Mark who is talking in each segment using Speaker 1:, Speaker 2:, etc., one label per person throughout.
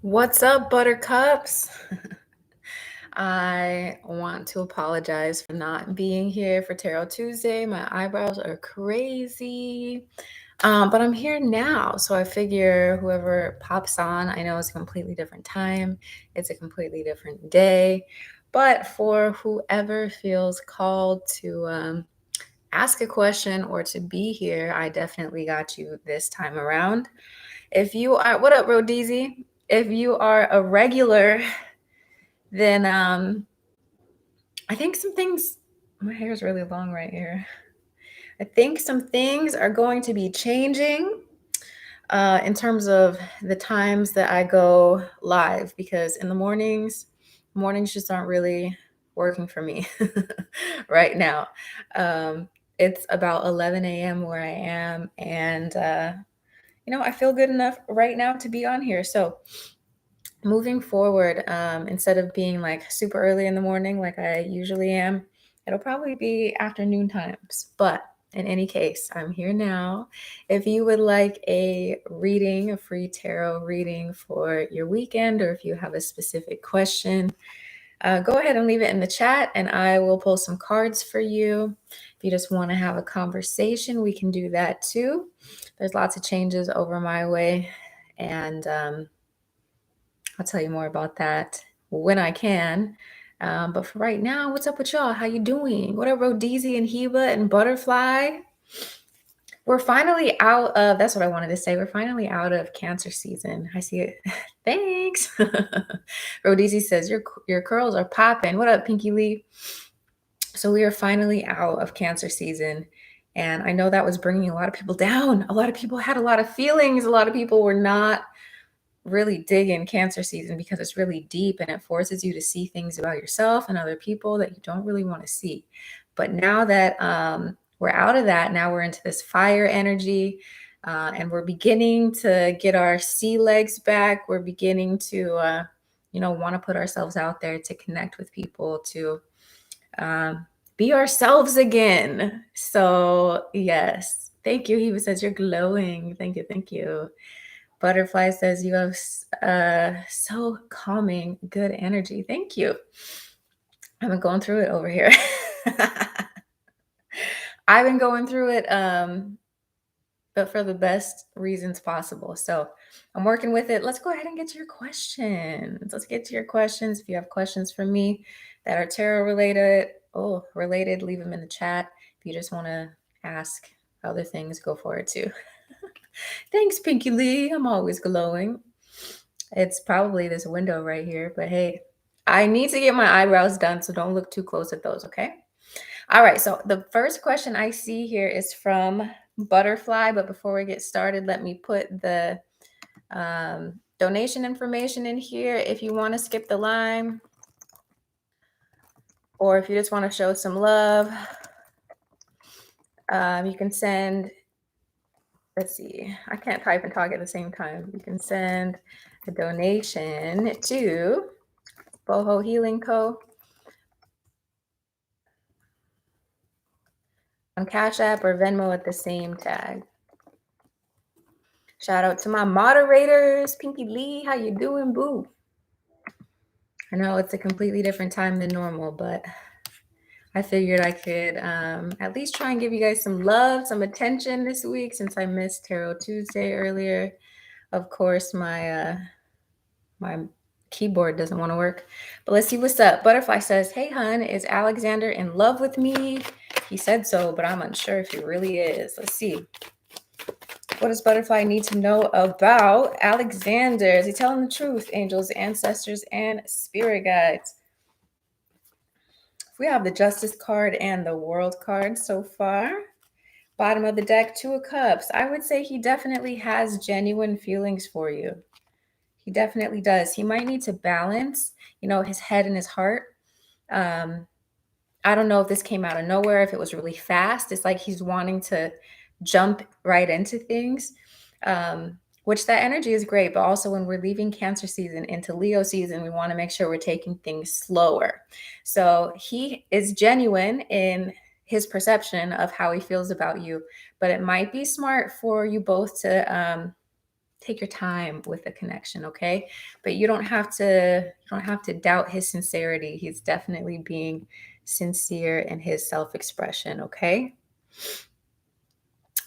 Speaker 1: What's up, Buttercups? I want to apologize for not being here for Tarot Tuesday. My eyebrows are crazy. But I'm here now. So I figure whoever pops on, I know it's a completely different time, it's a completely different day. But for whoever feels called to ask a question or to be here, I definitely got you this time around. If you are, what up, Rhodeezy? If you are a regular, then I think some things, my hair is really long right here. I think some things are going to be changing in terms of the times that I go live because in the mornings just aren't really working for me right now. Um, it's about 11 a.m. where I am, and I feel good enough right now to be on here. So moving forward, instead of being like super early in the morning like I usually am, it'll probably be afternoon times. But in any case, I'm here now. If you would like a reading, a free tarot reading for your weekend, or if you have a specific question, go ahead and leave it in the chat and I will pull some cards for you. If you just want to have a conversation, we can do that too. There's lots of changes over my way, and I'll tell you more about that when I can. But for right now, what's up with y'all? How you doing? What up, Rhodeezy and Heba and Butterfly? We're finally out of, that's what I wanted to say. We're finally out of Cancer season. I see it. Thanks. Rhodeezy says, your curls are popping. What up, Pinky Lee? So we are finally out of Cancer season. And I know that was bringing a lot of people down. A lot of people had a lot of feelings. A lot of people were not really dig in Cancer season because it's really deep and it forces you to see things about yourself and other people that you don't really want to see. But now that we're out of that, now we're into this fire energy, and we're beginning to get our sea legs back. We're beginning to, want to put ourselves out there to connect with people, to be ourselves again. So, yes. Thank you. He says, you're glowing. Thank you. Thank you. Butterfly says you have so calming, good energy. Thank you. I've been going through it over here. I've been going through it, but for the best reasons possible. So I'm working with it. Let's go ahead and get to your questions. Let's get to your questions. If you have questions for me that are tarot related, leave them in the chat. If you just want to ask other things, go for it too. Thanks, Pinky Lee. I'm always glowing. It's probably this window right here, but hey, I need to get my eyebrows done, so don't look too close at those, okay? All right, so the first question I see here is from Butterfly, but before we get started, let me put the donation information in here. If you want to skip the line, or if you just want to show some love, you can send, let's see, I can't type and talk at the same time. You can send a donation to Boho Healing Co. on Cash App or Venmo at the same tag. Shout out to my moderators, Pinky Lee. How you doing, boo? I know it's a completely different time than normal, but I figured I could at least try and give you guys some love, some attention this week since I missed Tarot Tuesday earlier. Of course, my keyboard doesn't want to work, but let's see what's up. Butterfly says, hey, hun, is Alexander in love with me? He said so, but I'm unsure if he really is. Let's see. What does Butterfly need to know about Alexander? Is he telling the truth? Angels, ancestors, and spirit guides. We have the Justice card and the World card so far. Bottom of the deck, Two of Cups. I would say he definitely has genuine feelings for you. He definitely does. He might need to balance, his head and his heart. I don't know if this came out of nowhere, if it was really fast. It's like he's wanting to jump right into things, which that energy is great. But also when we're leaving Cancer season into Leo season, we want to make sure we're taking things slower. So he is genuine in his perception of how he feels about you, but it might be smart for you both to take your time with the connection, okay? But you don't have to doubt his sincerity. He's definitely being sincere in his self-expression, okay?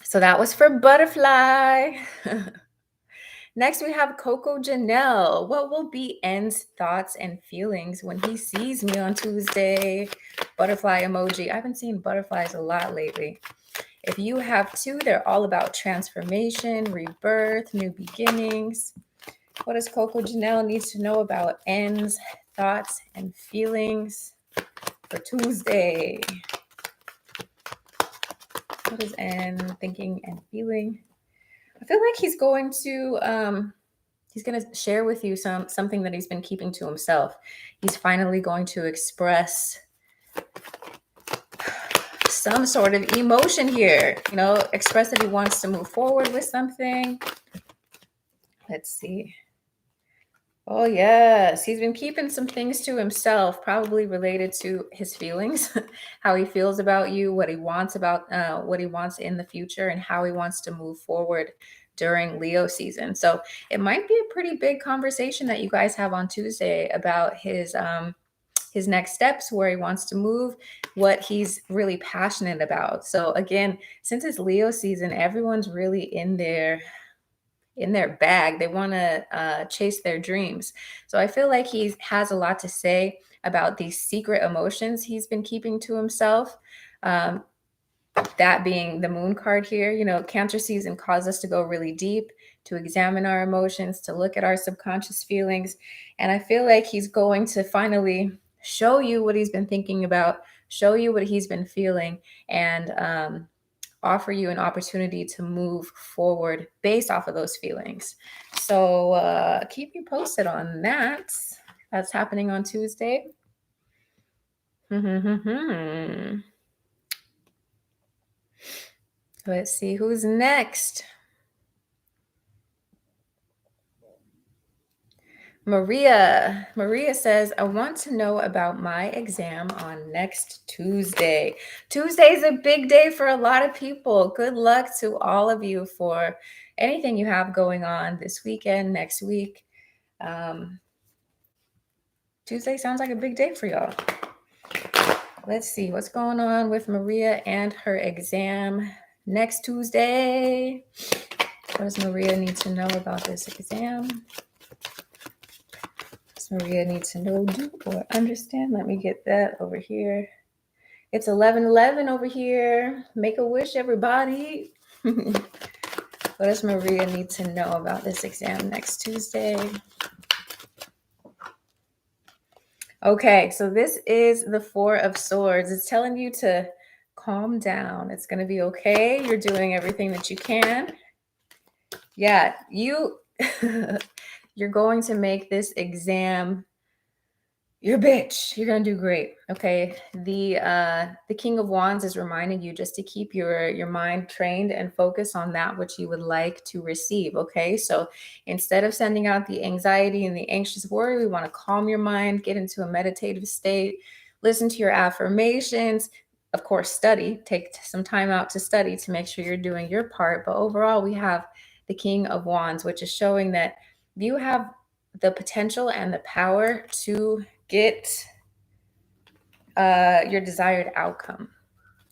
Speaker 1: So that was for Butterfly. Next, we have Coco Janelle. What will be N's thoughts and feelings when he sees me on Tuesday? Butterfly emoji. I've been seeing butterflies a lot lately. If you have two, they're all about transformation, rebirth, new beginnings. What does Coco Janelle need to know about N's thoughts and feelings for Tuesday? What is N thinking and feeling? I feel like he's going to share with you something that he's been keeping to himself. He's finally going to express some sort of emotion here, express that he wants to move forward with something. Let's see. Oh, yes. He's been keeping some things to himself, probably related to his feelings, how he feels about you, what he wants in the future, and how he wants to move forward during Leo season. So it might be a pretty big conversation that you guys have on Tuesday about his next steps, where he wants to move, what he's really passionate about. So again, since it's Leo season, everyone's really in their bag. They want to chase their dreams. So I feel like he has a lot to say about these secret emotions he's been keeping to himself. Um, that being the moon card here, Cancer season caused us to go really deep, to examine our emotions, to look at our subconscious feelings. And I feel like he's going to finally show you what he's been thinking about, show you what he's been feeling, and offer you an opportunity to move forward based off of those feelings. So keep me posted on that. That's happening on Tuesday. Let's see who's next. Maria. Maria says, I want to know about my exam on next Tuesday. Tuesday is a big day for a lot of people. Good luck to all of you for anything you have going on this weekend, next week. Tuesday sounds like a big day for y'all. Let's see what's going on with Maria and her exam next Tuesday. What does Maria need to know about this exam? Maria needs to know, do, or understand. Let me get that over here. It's 11:11 over here. Make a wish, everybody. What does Maria need to know about this exam next Tuesday? Okay, so this is the Four of Swords. It's telling you to calm down. It's going to be okay. You're doing everything that you can. Yeah, you're going to make this exam your bitch. You're gonna do great. Okay. The King of Wands is reminding you just to keep your mind trained and focus on that which you would like to receive. Okay. So instead of sending out the anxiety and the anxious worry, we want to calm your mind, get into a meditative state, listen to your affirmations. Of course, study. Take some time out to study to make sure you're doing your part. But overall, we have the King of Wands, which is showing that you have the potential and the power to get your desired outcome.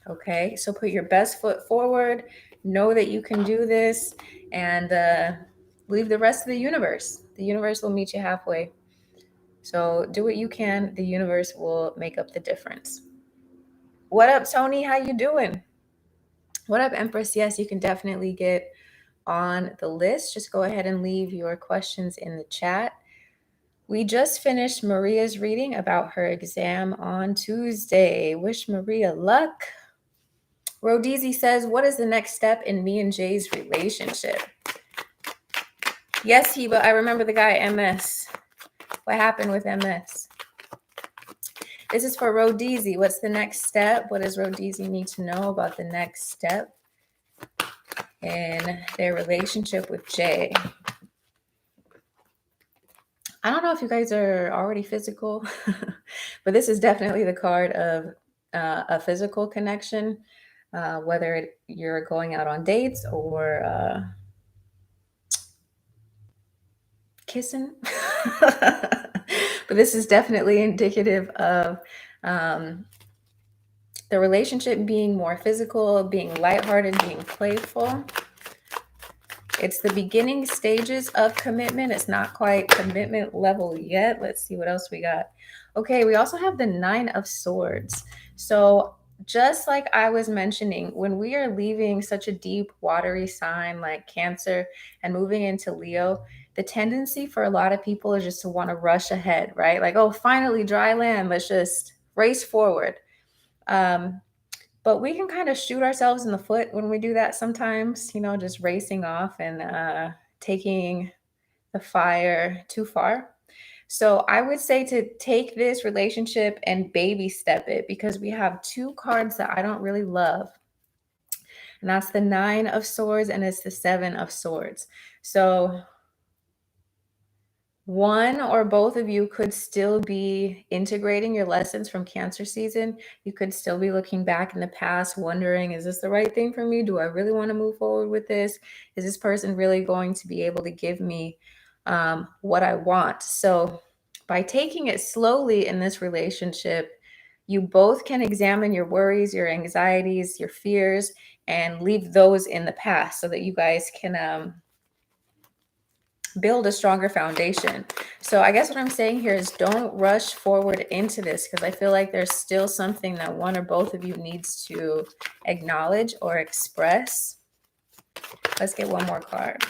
Speaker 1: Okay, so put your best foot forward, know that you can do this, and leave the rest of the universe. The universe will meet you halfway. So do what you can. The universe will make up the difference. What up, Tony? How you doing? What up, Empress? Yes, you can definitely get on the list. Just go ahead and leave your questions in the chat. We just finished Maria's reading about her exam on Tuesday. Wish Maria luck. Rhodesi says, what is the next step in me and Jay's relationship? Yes, Heba, I remember the guy MS. What happened with MS? This is for Rhodesi. What's the next step? What does Rhodesi need to know about the next step in their relationship with Jay? I don't know if you guys are already physical, but this is definitely the card of a physical connection, whether you're going out on dates or kissing. But this is definitely indicative of um, the relationship being more physical, being lighthearted, being playful. It's the beginning stages of commitment. It's not quite commitment level yet. Let's see what else we got. Okay, we also have the Nine of Swords. So just like I was mentioning, when we are leaving such a deep, watery sign like Cancer and moving into Leo, the tendency for a lot of people is just to want to rush ahead, right? Like, oh, finally, dry land. Let's just race forward. Um, but we can kind of shoot ourselves in the foot when we do that sometimes, just racing off and taking the fire too far. So I would say to take this relationship and baby step it, because we have two cards that I don't really love. And that's the Nine of Swords and it's the Seven of Swords. So one or both of you could still be integrating your lessons from Cancer season. You could still be looking back in the past, wondering, is this the right thing for me? Do I really want to move forward with this? Is this person really going to be able to give me what I want? So, by taking it slowly in this relationship, you both can examine your worries, your anxieties, your fears, and leave those in the past so that you guys can build a stronger foundation. So I guess what I'm saying here is don't rush forward into this, because I feel like there's still something that one or both of you needs to acknowledge or express. Let's get one more card.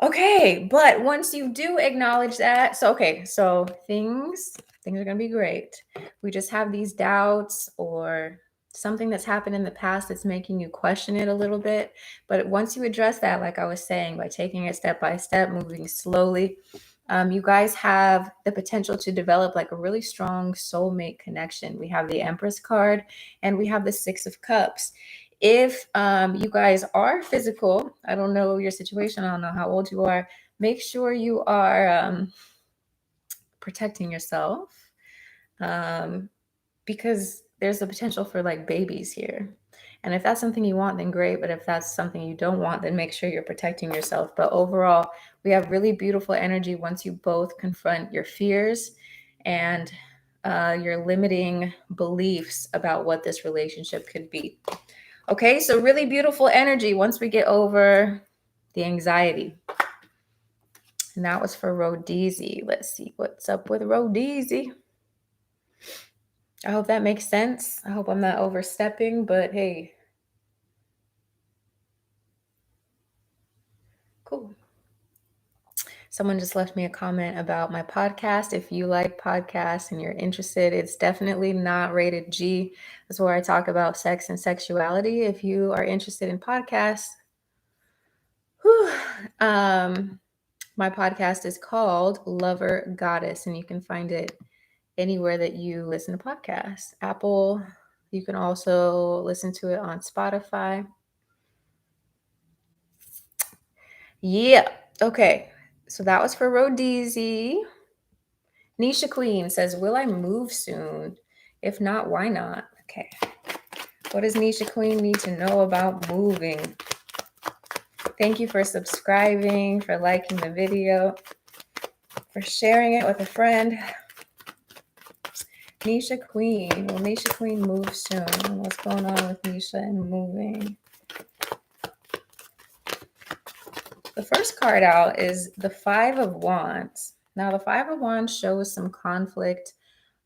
Speaker 1: Okay, but once you do acknowledge that, so things are going to be great. We just have these doubts or something that's happened in the past that's making you question it a little bit. But once you address that, like I was saying, by taking it step by step, moving slowly, you guys have the potential to develop like a really strong soulmate connection. We have the Empress card and we have the Six of Cups. If you guys are physical, I don't know your situation, I don't know how old you are, make sure you are protecting yourself, because there's a potential for like babies here. And if that's something you want, then great. But if that's something you don't want, then make sure you're protecting yourself. But overall, we have really beautiful energy once you both confront your fears and your limiting beliefs about what this relationship could be. Okay, so really beautiful energy once we get over the anxiety. And that was for Rhodesia. Let's see what's up with Rhodesia. I hope that makes sense. I hope I'm not overstepping, but hey. Cool. Someone just left me a comment about my podcast. If you like podcasts and you're interested, it's definitely not rated G. That's where I talk about sex and sexuality. If you are interested in podcasts, my podcast is called Lover Goddess, and you can find it anywhere that you listen to podcasts. Apple, you can also listen to it on Spotify. Yeah. Okay. So that was for Rhodesia. Nisha Queen says, will I move soon? If not, why not? Okay. What does Nisha Queen need to know about moving? Thank you for subscribing, for liking the video, for sharing it with a friend. Nisha Queen. Will Nisha Queen move soon? What's going on with Nisha and moving? The first card out is the Five of Wands. Now, the Five of Wands shows some conflict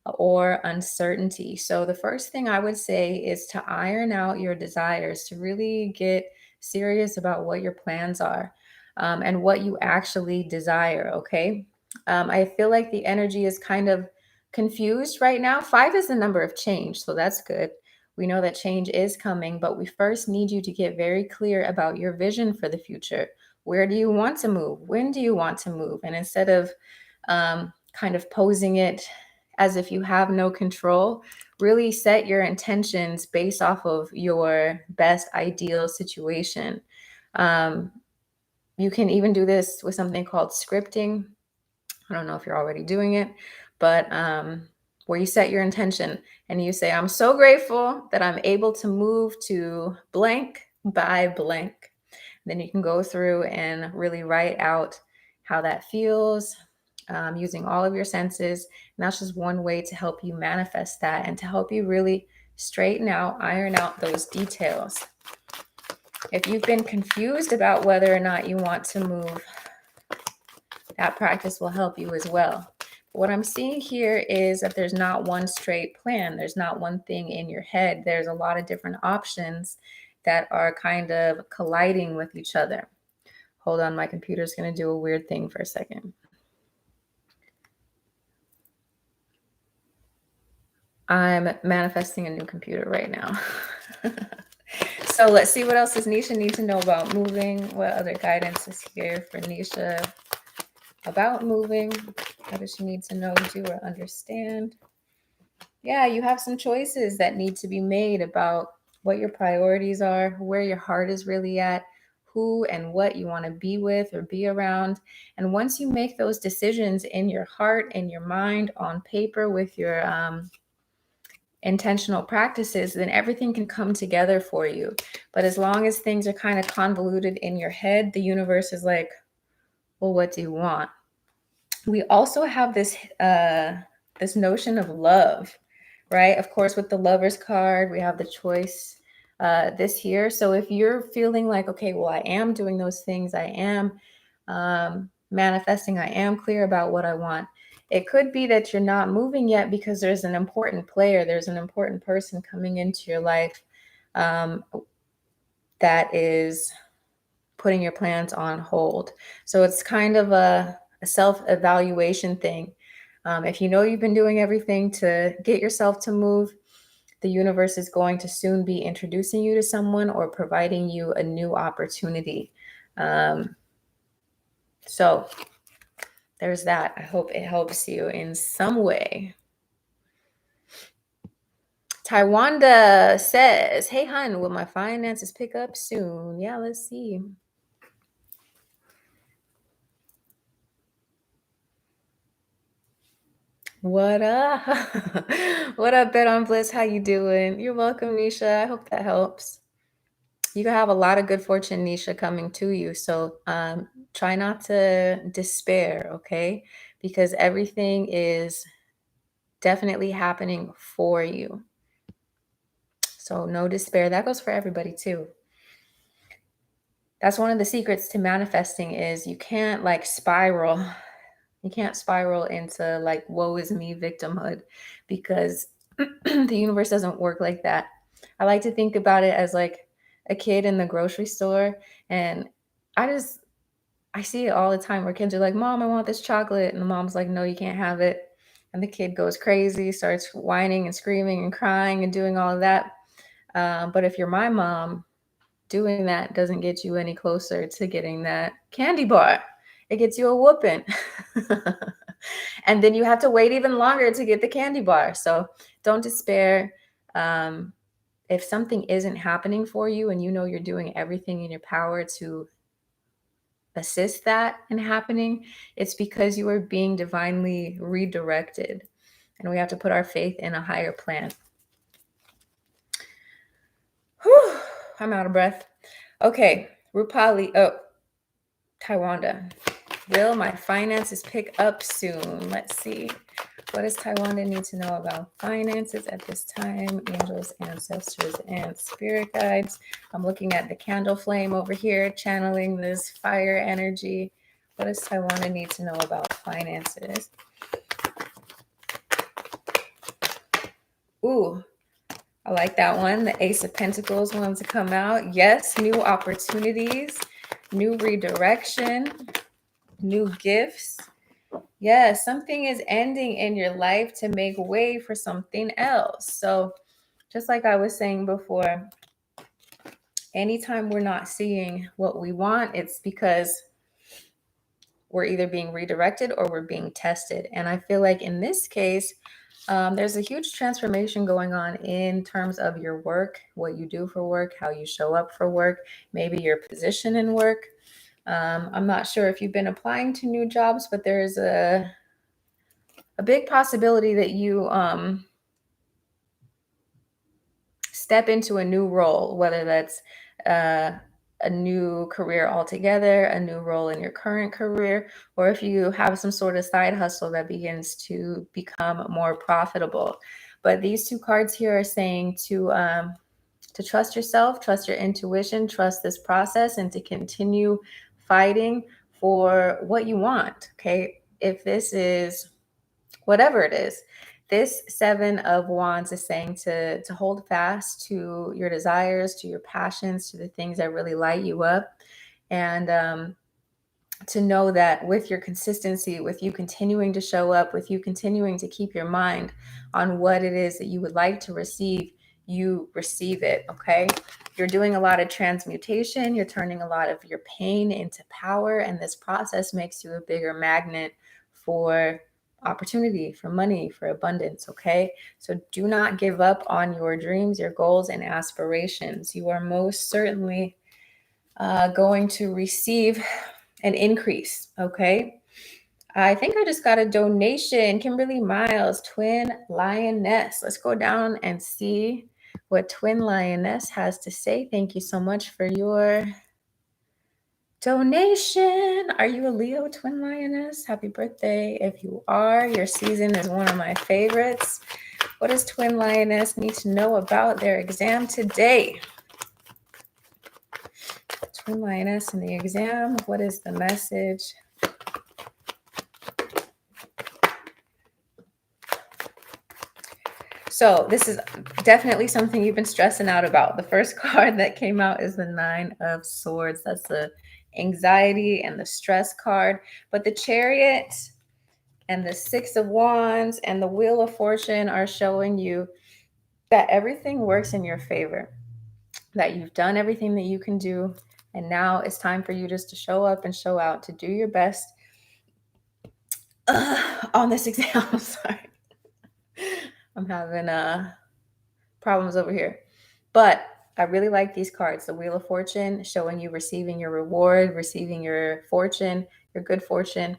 Speaker 1: or uncertainty. So the first thing I would say is to iron out your desires, to really get serious about what your plans are, and what you actually desire, okay? I feel like the energy is kind of confused right now. Five is the number of change, so that's good. We know that change is coming, but we first need you to get very clear about your vision for the future. Where do you want to move? When do you want to move? And instead of kind of posing it as if you have no control, really set your intentions based off of your best ideal situation. You can even do this with something called scripting. I don't know if you're already doing it, but where you set your intention and you say, I'm so grateful that I'm able to move to blank by blank. Then you can go through and really write out how that feels, using all of your senses. And that's just one way to help you manifest that and to help you really straighten out, iron out those details. If you've been confused about whether or not you want to move, that practice will help you as well. What I'm seeing here is that there's not one straight plan. There's not one thing in your head. There's a lot of different options that are kind of colliding with each other. Hold on, my computer's going to do a weird thing for a second. I'm manifesting a new computer right now. So let's see what else does Nisha need to know about moving. What other guidance is here for Nisha about moving? What does she need to know, do, or understand? Yeah, you have some choices that need to be made about what your priorities are, where your heart is really at, who and what you want to be with or be around. And once you make those decisions in your heart and your mind on paper with your intentional practices, then everything can come together for you. But as long as things are kind of convoluted in your head, the universe is like, well, what do you want? We also have this notion of love, right? Of course, with the Lover's card, we have the choice this here. So if you're feeling like, okay, well, I am doing those things, I am manifesting, I am clear about what I want. It could be that you're not moving yet because there's an important player, there's an important person coming into your life that is putting your plans on hold. So it's kind of a self-evaluation thing. If you know you've been doing everything to get yourself to move, the universe is going to soon be introducing you to someone or providing you a new opportunity. So there's that. I hope it helps you in some way. Taiwanda says, hey, hun, will my finances pick up soon? Yeah, let's see. What up? What up, Bet on Bliss? How you doing? You're welcome, Nisha. I hope that helps. You can have a lot of good fortune, Nisha, coming to you. So try not to despair, okay? Because everything is definitely happening for you. So no despair. That goes for everybody too. That's one of the secrets to manifesting is you can't like spiral. You can't spiral into like woe is me victimhood because the universe doesn't work like that. I like to think about it as like a kid in the grocery store, and I see it all the time where kids are like, "Mom, I want this chocolate," and the mom's like, "No, you can't have it." And the kid goes crazy, starts whining and screaming and crying and doing all of that. But if you're my mom, doing that doesn't get you any closer to getting that candy bar. It gets you a whooping. And then you have to wait even longer to get the candy bar. So don't despair. If something isn't happening for you and you know you're doing everything in your power to assist that in happening, it's because you are being divinely redirected. And we have to put our faith in a higher plan. Whew, I'm out of breath. Okay, Rupali. Oh, Taiwanda. Will my finances pick up soon? Let's see. What does Taiwanda need to know about finances at this time? Angels, ancestors, and spirit guides. I'm looking at the candle flame over here, channeling this fire energy. What does Taiwanda need to know about finances? Ooh, I like that one. The Ace of Pentacles wanted to come out. Yes, new opportunities, new redirection, new gifts. Yes, something is ending in your life to make way for something else. So just like I was saying before, anytime we're not seeing what we want, it's because we're either being redirected or we're being tested. And I feel like in this case, there's a huge transformation going on in terms of your work, what you do for work, how you show up for work, maybe your position in work. I'm not sure if you've been applying to new jobs, but there's a big possibility that you step into a new role, whether that's a new career altogether, a new role in your current career, or if you have some sort of side hustle that begins to become more profitable. But these two cards here are saying to trust yourself, trust your intuition, trust this process, and to continue fighting for what you want. Okay. If this is whatever it is, this Seven of Wands is saying to hold fast to your desires, to your passions, to the things that really light you up. And to know that with your consistency, with you continuing to show up, with you continuing to keep your mind on what it is that you would like to receive, you receive it. Okay. You're doing a lot of transmutation. You're turning a lot of your pain into power. And this process makes you a bigger magnet for opportunity, for money, for abundance. Okay. So do not give up on your dreams, your goals, and aspirations. You are most certainly going to receive an increase. Okay. I think I just got a donation. Kimberly Miles, Twin Lioness. Let's go down and see what Twin Lioness has to say. Thank you so much for your donation. Are you a Leo, Twin Lioness? Happy birthday. If you are, your season is one of my favorites. What does Twin Lioness need to know about their exam today? Twin Lioness in the exam. What is the message? So this is definitely something you've been stressing out about. The first card that came out is the Nine of Swords. That's the anxiety and the stress card. But the Chariot and the Six of Wands and the Wheel of Fortune are showing you that everything works in your favor, that you've done everything that you can do. And now it's time for you just to show up and show out, to do your best on this exam. I'm sorry. I'm having problems over here. But I really like these cards. The Wheel of Fortune showing you receiving your reward, receiving your fortune, your good fortune.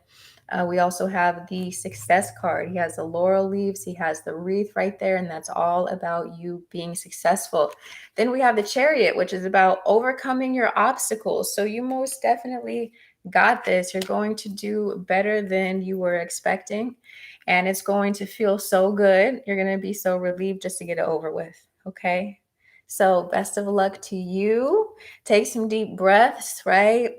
Speaker 1: We also have the Success card. He has the laurel leaves. He has the wreath right there. And that's all about you being successful. Then we have the Chariot, which is about overcoming your obstacles. So you most definitely got this. You're going to do better than you were expecting. And it's going to feel so good. You're going to be so relieved just to get it over with. Okay. So best of luck to you. Take some deep breaths, right?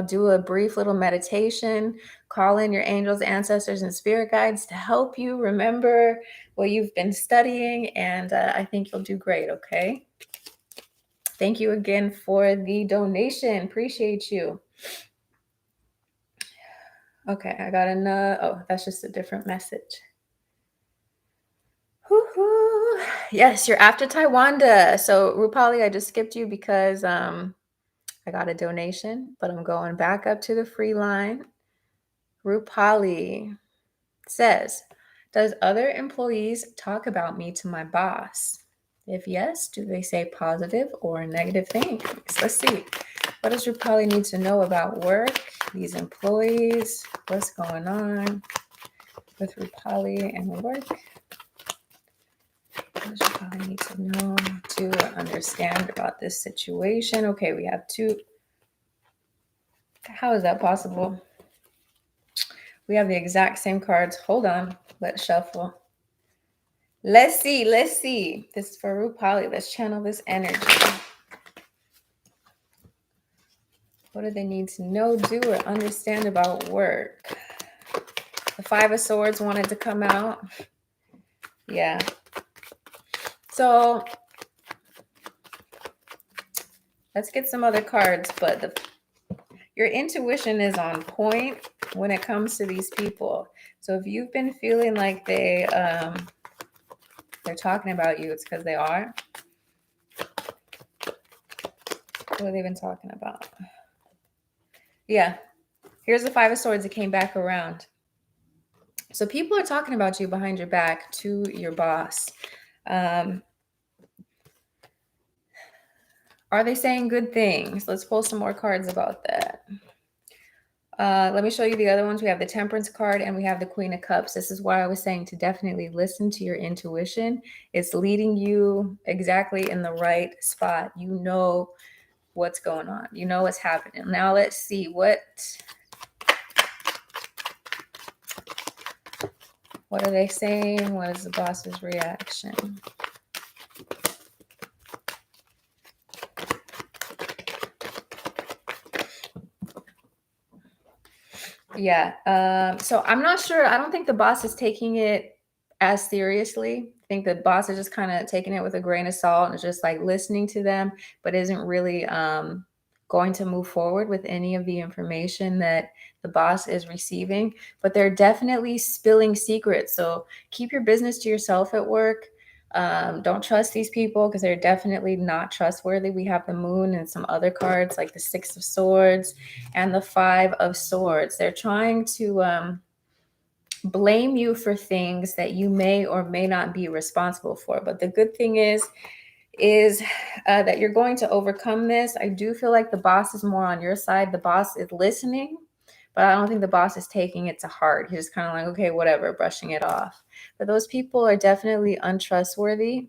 Speaker 1: Do a brief little meditation. Call in your angels, ancestors, and spirit guides to help you remember what you've been studying. And I think you'll do great. Okay. Thank you again for the donation. Appreciate you. Okay, I got another. Oh, that's just a different message. Woo-hoo. Yes, you're after Taiwanda. So Rupali, I just skipped you because I got a donation, but I'm going back up to the free line. Rupali says, does other employees talk about me to my boss? If yes, do they say positive or negative things? Let's see. What does Rupali need to know about work, these employees? What's going on with Rupali and work? What does Rupali need to know to understand about this situation? Okay, we have two. How is that possible? We have the exact same cards. Hold on. Let's shuffle. Let's see. This is for Rupali. Let's channel this energy. What do they need to know, do, or understand about work? The Five of Swords wanted to come out. Yeah. So let's get some other cards, but your intuition is on point when it comes to these people. So if you've been feeling like they're talking about you, it's because they are. What have they been talking about? Yeah. Here's the Five of Swords that came back around. So people are talking about you behind your back to your boss. Are they saying good things? Let's pull some more cards about that. Let me show you the other ones. We have the Temperance card and we have the Queen of Cups. This is why I was saying to definitely listen to your intuition. It's leading you exactly in the right spot. You know what's going on. You know what's happening. Now let's see what are they saying? What is the boss's reaction? Yeah. So I'm not sure. I don't think the boss is taking it as seriously. I think the boss is just kind of taking it with a grain of salt and is just like listening to them, but isn't really going to move forward with any of the information that the boss is receiving. But they're definitely spilling secrets. So keep your business to yourself at work. Don't trust these people because they're definitely not trustworthy. We have the moon and some other cards like the Six of Swords and the Five of Swords. They're trying to blame you for things that you may or may not be responsible for. But the good thing is that you're going to overcome this. I do feel like the boss is more on your side. The boss is listening, but I don't think the boss is taking it to heart. He's just kind of like, okay, whatever, brushing it off. But those people are definitely untrustworthy.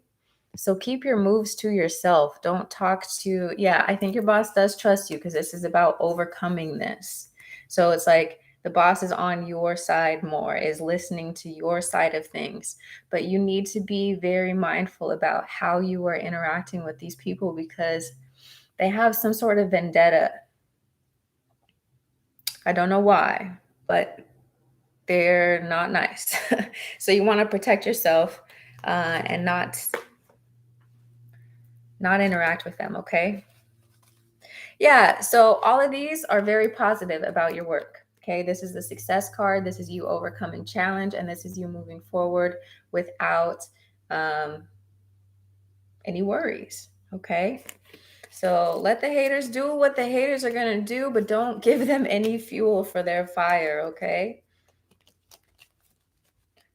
Speaker 1: So keep your moves to yourself. Don't talk to, yeah, I think your boss does trust you because this is about overcoming this. So it's like the boss is on your side more, is listening to your side of things. But you need to be very mindful about how you are interacting with these people because they have some sort of vendetta. I don't know why, but they're not nice. So you want to protect yourself and not interact with them, okay? Yeah, so all of these are very positive about your work. Okay, this is the success card. This is you overcoming challenge, and this is you moving forward without any worries. Okay, so let the haters do what the haters are going to do, but don't give them any fuel for their fire. Okay,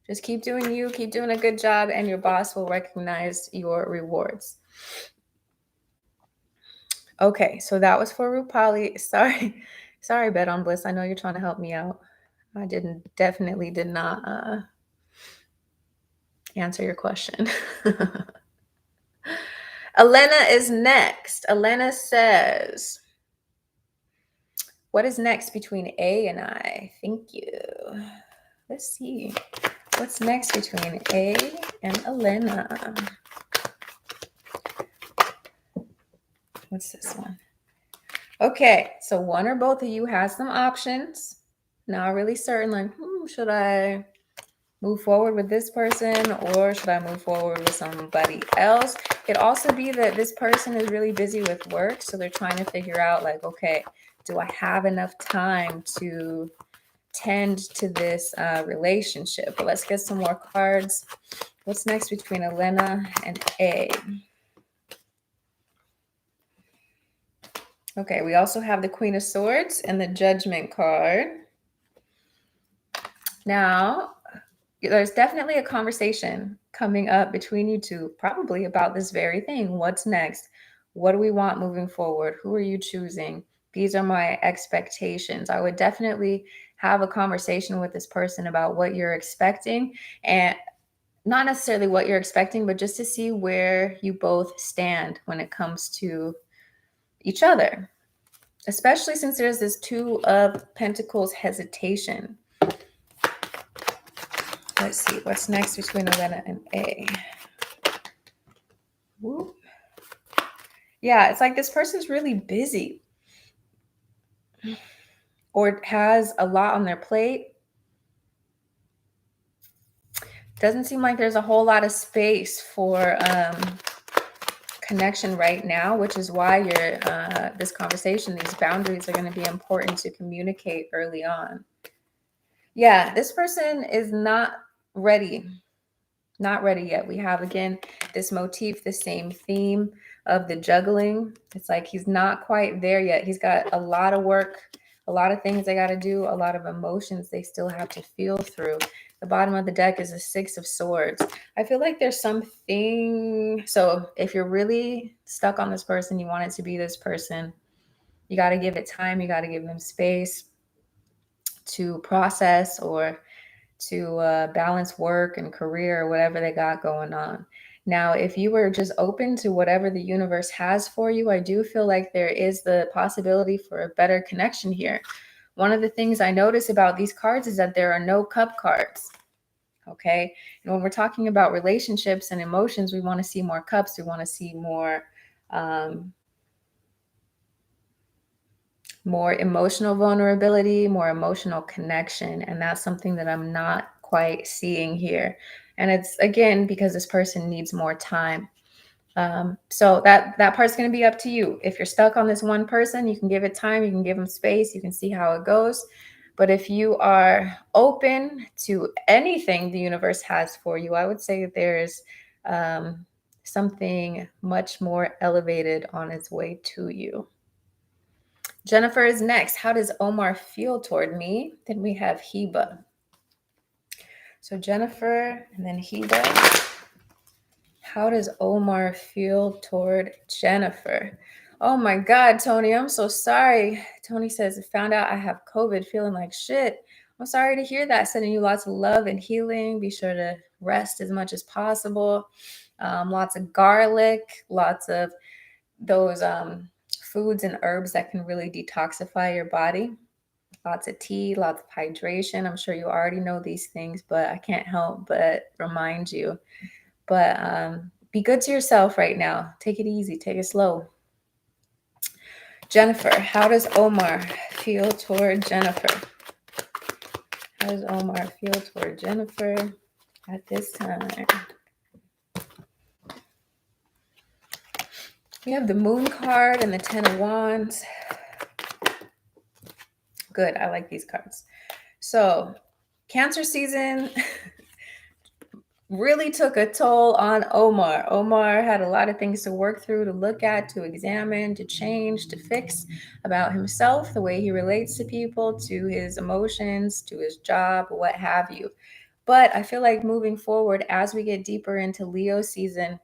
Speaker 1: just keep doing you, keep doing a good job, and your boss will recognize your rewards. Okay, so that was for Rupali. Sorry, Bet on Bliss. I know you're trying to help me out. I definitely did not answer your question. Elena is next. Elena says, what is next between A and I? Thank you. Let's see. What's next between A and Elena? What's this one? Okay, so one or both of you has some options. Not really certain, like, should I move forward with this person or should I move forward with somebody else? It could also be that this person is really busy with work, so they're trying to figure out, like, okay, do I have enough time to tend to this relationship? But let's get some more cards. What's next between Elena and A? Okay, we also have the Queen of Swords and the Judgment card. Now, there's definitely a conversation coming up between you two, probably about this very thing. What's next? What do we want moving forward? Who are you choosing? These are my expectations. I would definitely have a conversation with this person about what you're expecting, and not necessarily what you're expecting, but just to see where you both stand when it comes to each other, especially since there's this Two of Pentacles hesitation. Let's see, what's next between Elena and A? Whoop. Yeah, it's like this person's really busy or has a lot on their plate. Doesn't seem like there's a whole lot of space for connection right now, which is why this conversation, these boundaries are going to be important to communicate early on. Yeah, this person is not ready. Not ready yet. We have, again, this motif, the same theme of the juggling. It's like he's not quite there yet. He's got a lot of work, a lot of things they got to do, a lot of emotions they still have to feel through. The bottom of the deck is a Six of Swords. I feel like there's something. So if you're really stuck on this person, you want it to be this person, you got to give it time. You got to give them space to process or to balance work and career or whatever they got going on. Now, if you were just open to whatever the universe has for you, I do feel like there is the possibility for a better connection here. One of the things I notice about these cards is that there are no cup cards. Okay. And when we're talking about relationships and emotions, we want to see more cups. We want to see um, more emotional vulnerability, more emotional connection. And that's something that I'm not quite seeing here. And it's again because this person needs more time. So that part's going to be up to you. If you're stuck on this one person, you can give it time, you can give them space, you can see how it goes. But if you are open to anything the universe has for you, I would say that there's um, something much more elevated on its way to you. Jennifer is next. How does Omar feel toward me? Then we have Heba. So Jennifer and then Heba. How does Omar feel toward Jennifer? Oh my God, Tony, I'm so sorry. Tony says, found out I have COVID, feeling like shit. I'm sorry to hear that. Sending you lots of love and healing. Be sure to rest as much as possible. Lots of garlic, lots of those foods and herbs that can really detoxify your body. Lots of tea, lots of hydration. I'm sure you already know these things, but I can't help but remind you. But be good to yourself right now. Take it easy, take it slow. Jennifer, how does Omar feel toward Jennifer? How does Omar feel toward Jennifer at this time? We have the Moon card and the Ten of Wands. Good, I like these cards. So, Cancer season really took a toll on Omar. Omar had a lot of things to work through, to look at, to examine, to change, to fix about himself, the way he relates to people, to his emotions, to his job, what have you. But I feel like moving forward, as we get deeper into Leo season,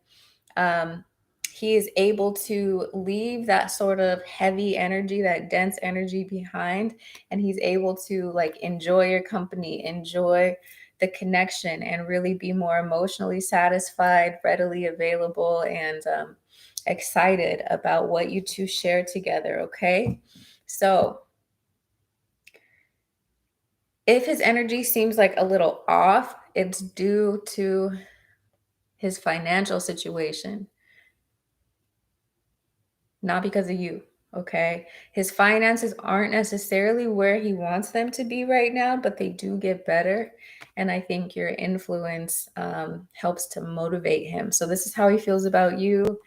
Speaker 1: he is able to leave that sort of heavy energy, that dense energy behind, and he's able to like enjoy your company, enjoy the connection, and really be more emotionally satisfied, readily available, and excited about what you two share together. Okay. So if his energy seems like a little off, it's due to his financial situation, not because of you. Okay. His finances aren't necessarily where he wants them to be right now, but they do get better. And I think your influence helps to motivate him. So, this is how he feels about you.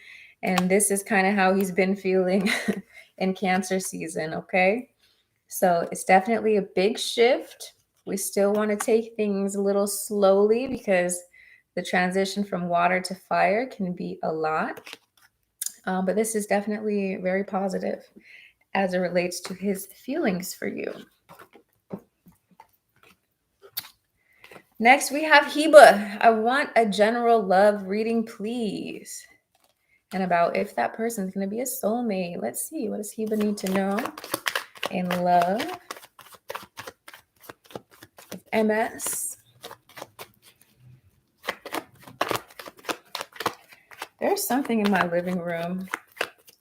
Speaker 1: And this is kind of how he's been feeling in Cancer season. Okay. So, it's definitely a big shift. We still want to take things a little slowly because the transition from water to fire can be a lot. But this is definitely very positive as it relates to his feelings for you. Next, we have Heba. I want a general love reading, please. And about if that person is going to be a soulmate. Let's see. What does Heba need to know in love? MS. There's something in my living room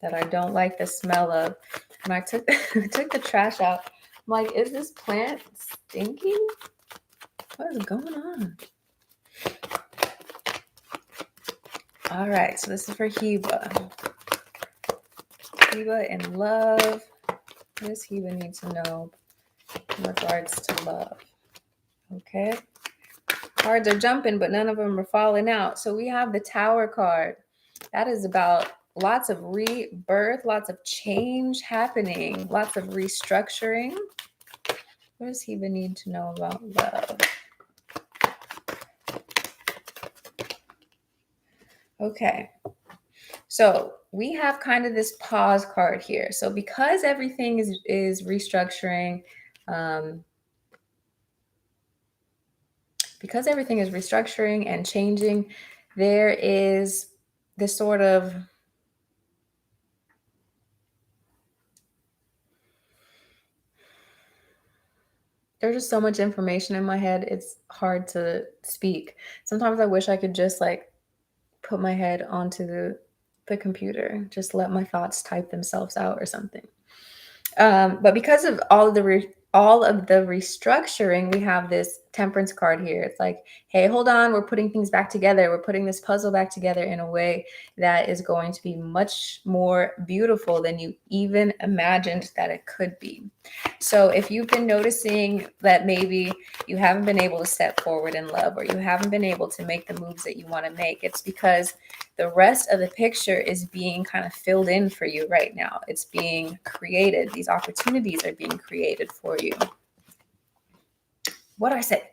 Speaker 1: that I don't like the smell of. And I took the trash out. I'm like, is this plant stinking? What is going on? All right, so this is for Heba. Heba in love. What does Heba need to know in regards to love? Okay. Cards are jumping, but none of them are falling out. So we have the Tower card. That is about lots of rebirth, lots of change happening, lots of restructuring. What does Heba need to know about love? Okay. So we have kind of this pause card here. So because everything is restructuring, because everything is restructuring and changing, there is this sort of there's just so much information in my head. It's hard to speak. Sometimes I wish I could just like put my head onto the computer, just let my thoughts type themselves out or something. But because of all of the restructuring, we have this temperance card here. It's like, hey, hold on, we're putting things back together. We're putting this puzzle back together in a way that is going to be much more beautiful than you even imagined that it could be. So if you've been noticing that maybe you haven't been able to step forward in love, or you haven't been able to make the moves that you want to make, it's because the rest of the picture is being kind of filled in for you right now. It's being created. These opportunities are being created for you. What do I say?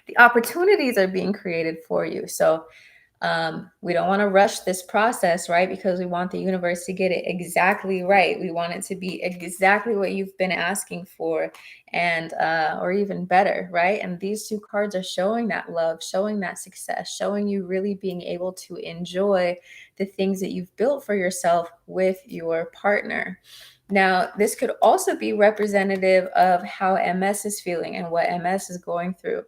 Speaker 1: The opportunities are being created for you. So we don't want to rush this process, right? Because we want the universe to get it exactly right. We want it to be exactly what you've been asking for, and or even better, right? And these two cards are showing that love, showing that success, showing you really being able to enjoy the things that you've built for yourself with your partner. Now, this could also be representative of how MS is feeling and what MS is going through.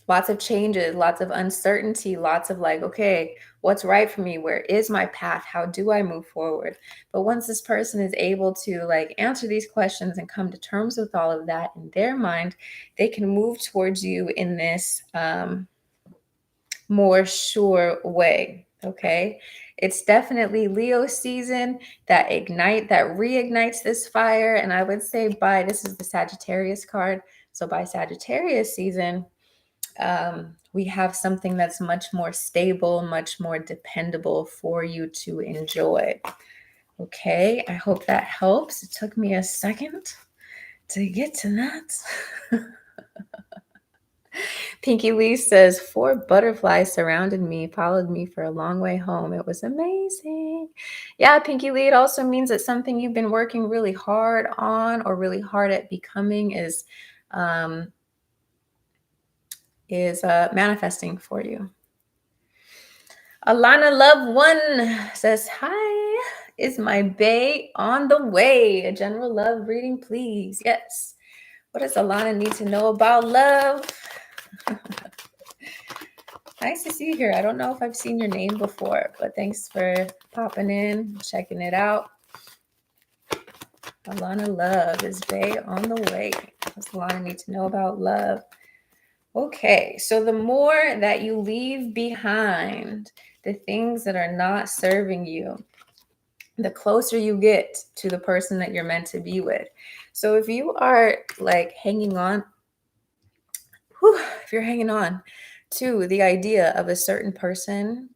Speaker 1: Lots of changes, lots of uncertainty, lots of like, okay, what's right for me? Where is my path? How do I move forward? But once this person is able to like answer these questions and come to terms with all of that in their mind, they can move towards you in this more sure way. Okay. It's definitely Leo season that reignites this fire. And I would say this is the Sagittarius card. So by Sagittarius season, we have something that's much more stable, much more dependable for you to enjoy. Okay, I hope that helps. It took me a second to get to that. Pinky Lee says, 4 butterflies surrounded me, followed me for a long way home. It was amazing. Yeah, Pinky Lee, it also means that something you've been working really hard on or really hard at becoming is manifesting for you. Alana Love One says, hi, is my bae on the way? A general love reading, please. Yes. What does Alana need to know about love? Nice to see you here. I don't know if I've seen your name before, but thanks for popping in, checking it out. Alana Love, is bae on the way? What does Alana need to know about love? Okay, so the more that you leave behind the things that are not serving you, the closer you get to the person that you're meant to be with. So if you are like hanging on, if you're hanging on to the idea of a certain person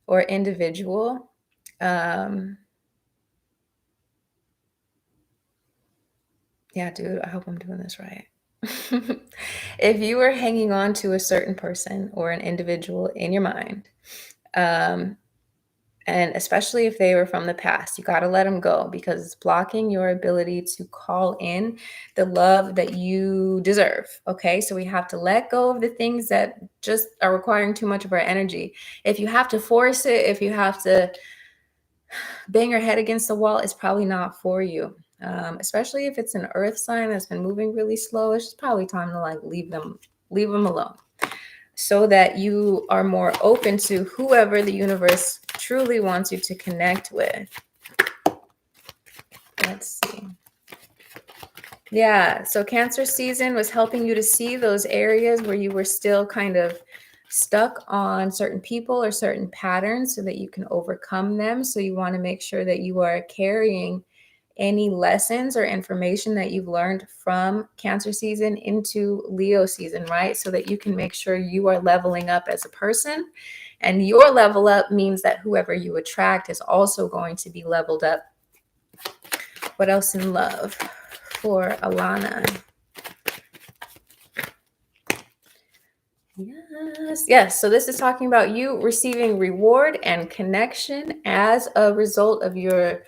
Speaker 1: or individual, yeah, dude, I hope I'm doing this right. If you are hanging on to a certain person or an individual in your mind, and especially if they were from the past, you got to let them go, because it's blocking your ability to call in the love that you deserve. Okay. So we have to let go of the things that just are requiring too much of our energy. If you have to force it, if you have to bang your head against the wall, it's probably not for you. Especially if it's an earth sign that's been moving really slow, it's just probably time to like leave them alone, so that you are more open to whoever the universe truly wants you to connect with. Let's see. Yeah, so Cancer season was helping you to see those areas where you were still kind of stuck on certain people or certain patterns so that you can overcome them. So you want to make sure that you are carrying any lessons or information that you've learned from Cancer season into Leo season, right? So that you can make sure you are leveling up as a person. And your level up means that whoever you attract is also going to be leveled up. What else in love for Alana? Yes. So this is talking about you receiving reward and connection as a result of your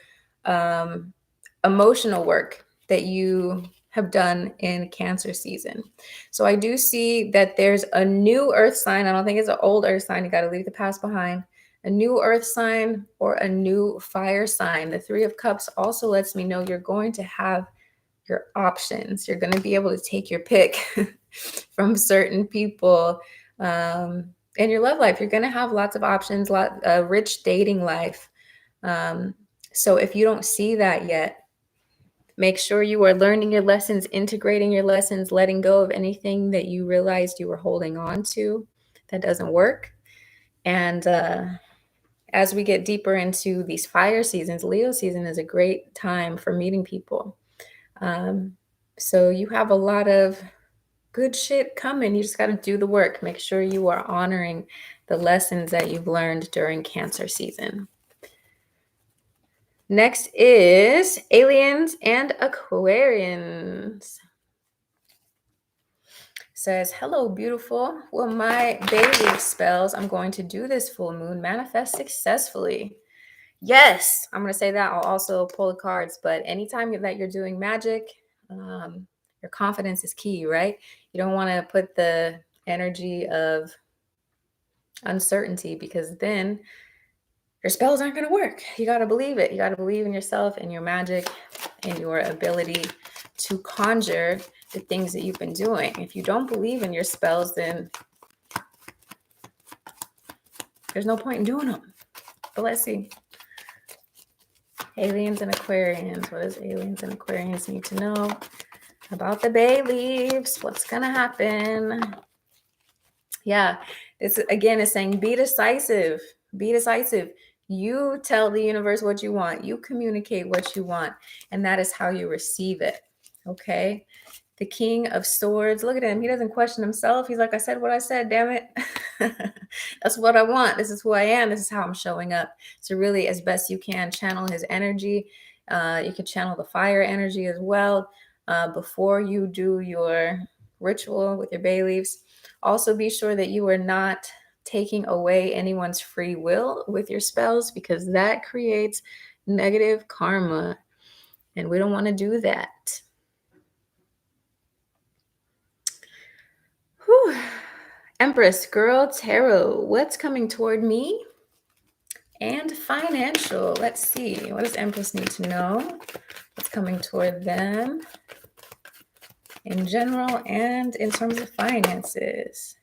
Speaker 1: emotional work that you have done in Cancer season. So I do see that there's a new earth sign. I don't think it's an old earth sign. You got to leave the past behind. A new earth sign or a new fire sign. The 3 of Cups also lets me know you're going to have your options. You're going to be able to take your pick from certain people. in your love life. You're going to have lots of options, a rich dating life. Um, so if you don't see that yet, make sure you are learning your lessons, integrating your lessons, letting go of anything that you realized you were holding on to that doesn't work. And as we get deeper into these fire seasons, Leo season is a great time for meeting people. So you have a lot of good shit coming. You just got to do the work. Make sure you are honoring the lessons that you've learned during Cancer season. Next is aliens and Aquarians. Says, hello, beautiful. Well, my baby spells, I'm going to do this full moon, manifest successfully. Yes, I'm going to say that. I'll also pull the cards, but anytime that you're doing magic, your confidence is key, right? You don't want to put the energy of uncertainty, because then your spells aren't going to work. You got to believe it. You got to believe in yourself and your magic and your ability to conjure the things that you've been doing. If you don't believe in your spells, then there's no point in doing them. But let's see. Aliens and Aquarians. What does aliens and Aquarians need to know about the bay leaves? What's going to happen? Yeah, this again is saying be decisive. Be decisive. You tell the universe what you want. You communicate what you want. And that is how you receive it. Okay. The King of Swords. Look at him. He doesn't question himself. He's like, I said what I said, damn it. That's what I want. This is who I am. This is how I'm showing up. So really, as best you can, channel his energy. You can channel the fire energy as well before you do your ritual with your bay leaves. Also, be sure that you are not taking away anyone's free will with your spells, because that creates negative karma. And we don't want to do that. Whew. Empress Girl Tarot, what's coming toward me? And financial. Let's see. What does Empress need to know? What's coming toward them in general and in terms of finances?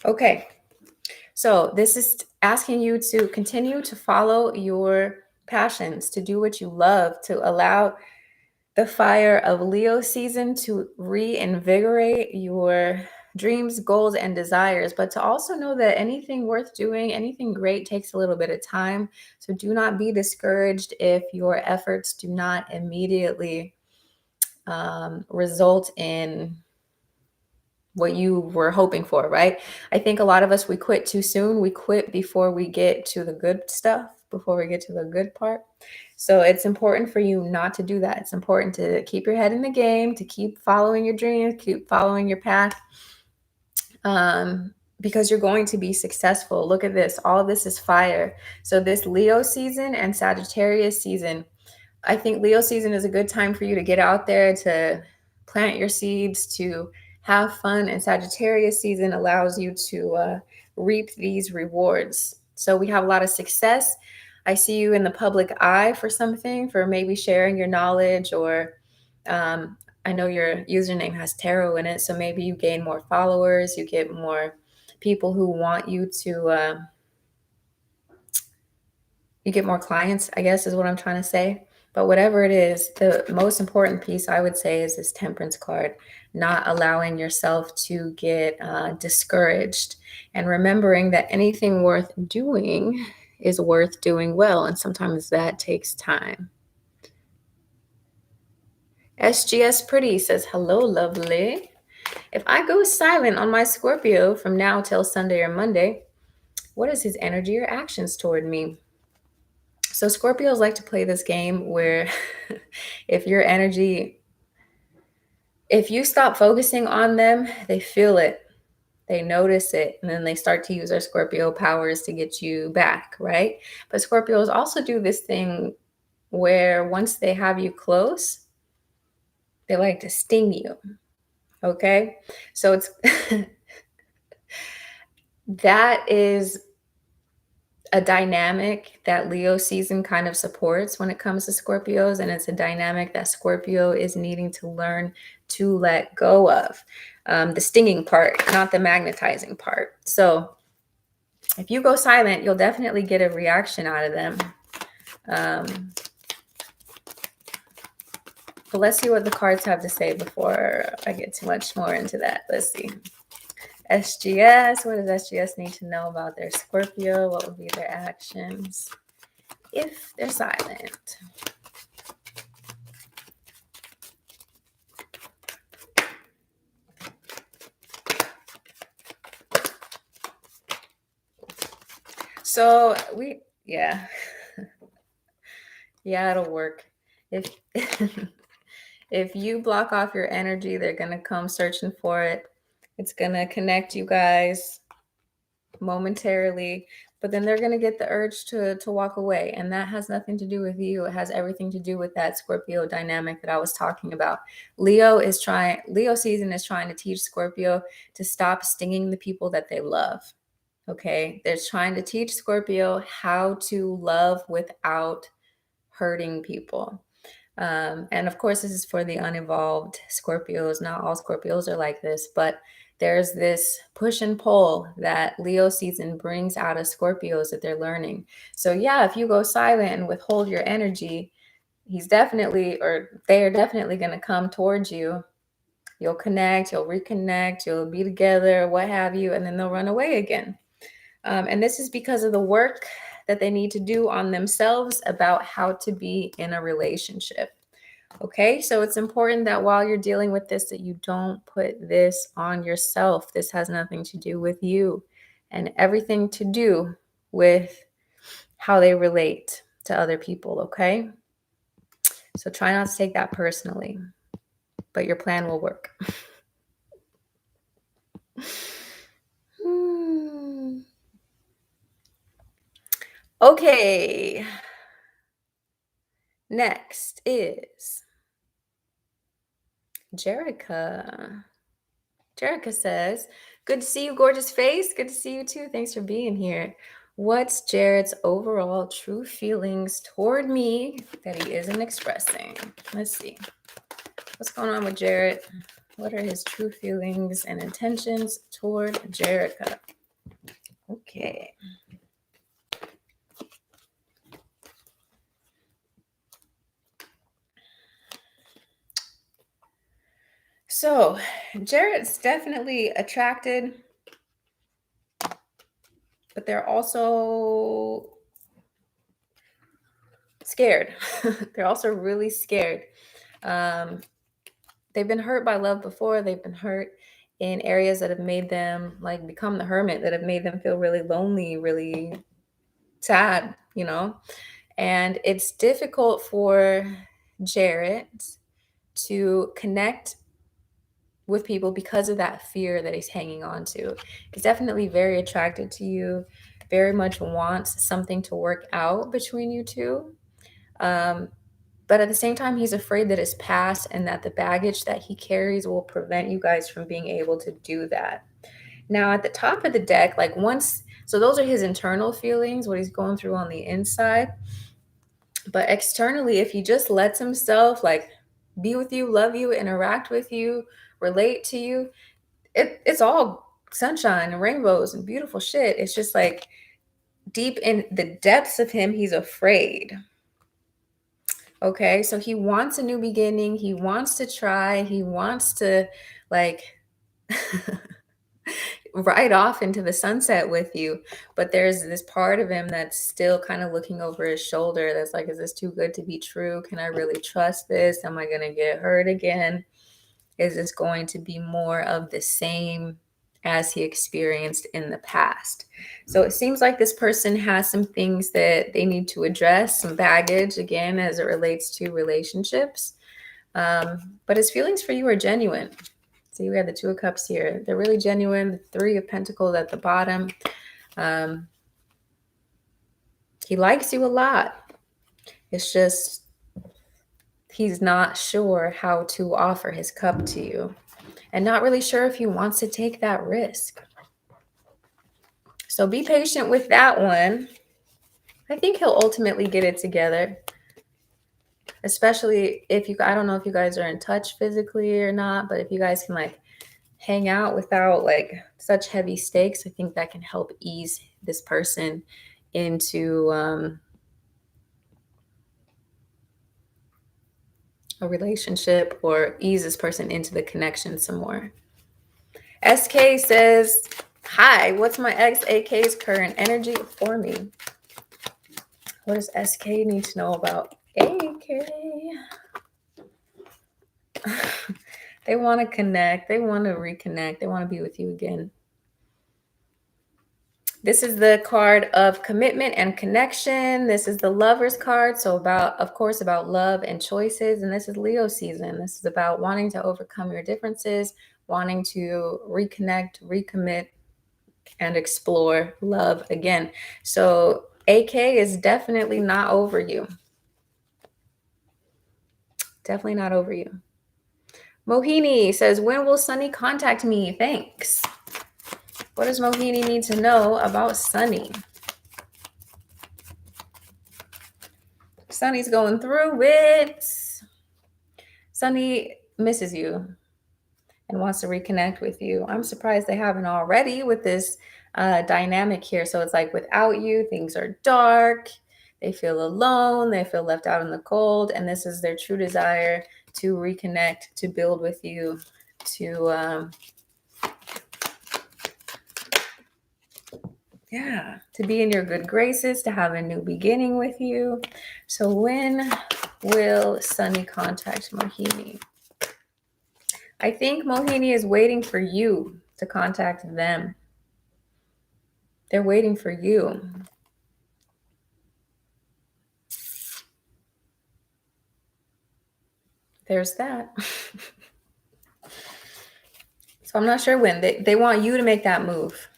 Speaker 1: Okay. So this is asking you to continue to follow your passions, to do what you love, to allow the fire of Leo season to reinvigorate your dreams, goals, and desires, but to also know that anything worth doing, anything great takes a little bit of time. So do not be discouraged if your efforts do not immediately result in what you were hoping for, right? I think a lot of us, we quit too soon. We quit before we get to the good stuff, before we get to the good part. So it's important for you not to do that. It's important to keep your head in the game, to keep following your dreams, keep following your path, because you're going to be successful. Look at this. All of this is fire. So this Leo season and Sagittarius season, I think Leo season is a good time for you to get out there, to plant your seeds, to have fun. And Sagittarius season allows you to reap these rewards. So we have a lot of success. I see you in the public eye for something, for maybe sharing your knowledge, or I know your username has tarot in it. So maybe you gain more followers, you get more people who want you to, you get more clients, I guess is what I'm trying to say. But whatever it is, the most important piece I would say is this Temperance card, not allowing yourself to get discouraged, and remembering that anything worth doing is worth doing well. And sometimes that takes time. SGS Pretty says, hello, lovely. If I go silent on my Scorpio from now till Sunday or Monday, what is his energy or actions toward me? So Scorpios like to play this game where if your energy, if you stop focusing on them, they feel it, they notice it, and then they start to use their Scorpio powers to get you back, right? But Scorpios also do this thing where once they have you close, they like to sting you, okay? So it's that is a dynamic that Leo season kind of supports when it comes to Scorpios. And it's a dynamic that Scorpio is needing to learn to let go of. the stinging part, not the magnetizing part. So if you go silent, you'll definitely get a reaction out of them. But let's see what the cards have to say before I get too much more into that. Let's see. SGS, what does SGS need to know about their Scorpio? What would be their actions if they're silent? So yeah, it'll work. If if you block off your energy, they're gonna come searching for it. It's gonna connect you guys momentarily, but then they're gonna get the urge to walk away, and that has nothing to do with you. It has everything to do with that Scorpio dynamic that I was talking about. Leo season is trying to teach Scorpio to stop stinging the people that they love. Okay, they're trying to teach Scorpio how to love without hurting people. And of course, this is for the unevolved Scorpios. Not all Scorpios are like this, but there's this push and pull that Leo season brings out of Scorpios that they're learning. So yeah, if you go silent and withhold your energy, they are definitely going to come towards you. You'll connect, you'll reconnect, you'll be together, what have you, and then they'll run away again. And this is because of the work that they need to do on themselves about how to be in a relationship. Okay, so it's important that while you're dealing with this, that you don't put this on yourself. This has nothing to do with you and everything to do with how they relate to other people. Okay, so try not to take that personally, but your plan will work. Okay, next is Jerica. Jerica says, good to see you, gorgeous face. Good to see you too. Thanks for being here. What's Jared's overall true feelings toward me that he isn't expressing? Let's see. What's going on with Jared? What are his true feelings and intentions toward Jerica? Okay. So Jared's definitely attracted, but they're also scared. They're also really scared. They've been hurt by love before. They've been hurt in areas that have made them like become the hermit, that have made them feel really lonely, really sad, And it's difficult for Jared to connect with people because of that fear that he's hanging on to. He's definitely very attracted to you, very much wants something to work out between you two. But at the same time, he's afraid that his past and that the baggage that he carries will prevent you guys from being able to do that. Now, at the top of the deck, so those are his internal feelings, what he's going through on the inside. But externally, if he just lets himself be with you, love you, interact with you, relate to you, it's all sunshine and rainbows and beautiful shit. It's just like deep in the depths of him, he's afraid. Okay, so he wants a new beginning. He wants to try. He wants to ride off into the sunset with you. But there's this part of him that's still kind of looking over his shoulder. That's like, is this too good to be true? Can I really trust this? Am I going to get hurt again? Is this going to be more of the same as he experienced in the past? So it seems like this person has some things that they need to address, some baggage, again, as it relates to relationships. But his feelings for you are genuine. See, we have the Two of Cups here. They're really genuine. The Three of Pentacles at the bottom. He likes you a lot. It's just he's not sure how to offer his cup to you and not really sure if he wants to take that risk. So be patient with that one. I think he'll ultimately get it together, especially I don't know if you guys are in touch physically or not, but if you guys can hang out without like such heavy stakes. I think that can help ease this person into a relationship or ease this person into the connection some more. SK says, hi, what's my ex AK's current energy for me? What does SK need to know about AK? They want to connect. They want to reconnect. They want to be with you again. This is the card of commitment and connection. This is the Lover's card. So of course, about love and choices. And this is Leo season. This is about wanting to overcome your differences, wanting to reconnect, recommit, and explore love again. So AK is definitely not over you. Definitely not over you. Mohini says, when will Sunny contact me? Thanks. What does Mohini need to know about Sunny? Sunny's going through it. Sunny misses you and wants to reconnect with you. I'm surprised they haven't already with this dynamic here. So it's like without you, things are dark. They feel alone. They feel left out in the cold. And this is their true desire to reconnect, to build with you, to be in your good graces, to have a new beginning with you. So when will Sunny contact Mohini? I think Mohini is waiting for you to contact them. They're waiting for you. There's that. So I'm not sure when. They want you to make that move.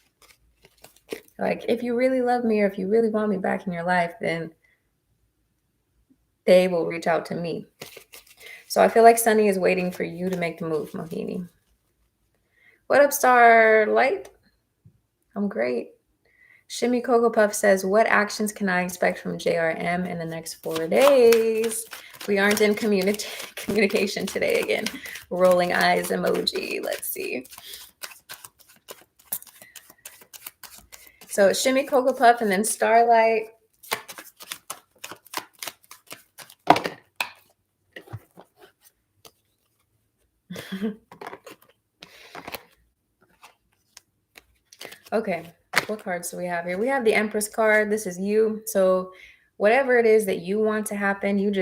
Speaker 1: Like, if you really love me or if you really want me back in your life, then they will reach out to me. So I feel like Sunny is waiting for you to make the move, Mohini. What up, Starlight? I'm great. Shimmy Cocoa Puff says, what actions can I expect from JRM in the next 4 days? We aren't in communication today again. Rolling eyes emoji. Let's see. So Shimmy Cocoa Puff and then Starlight. Okay, what cards do we have here? We have the Empress card. This is you. So whatever it is that you want to happen, you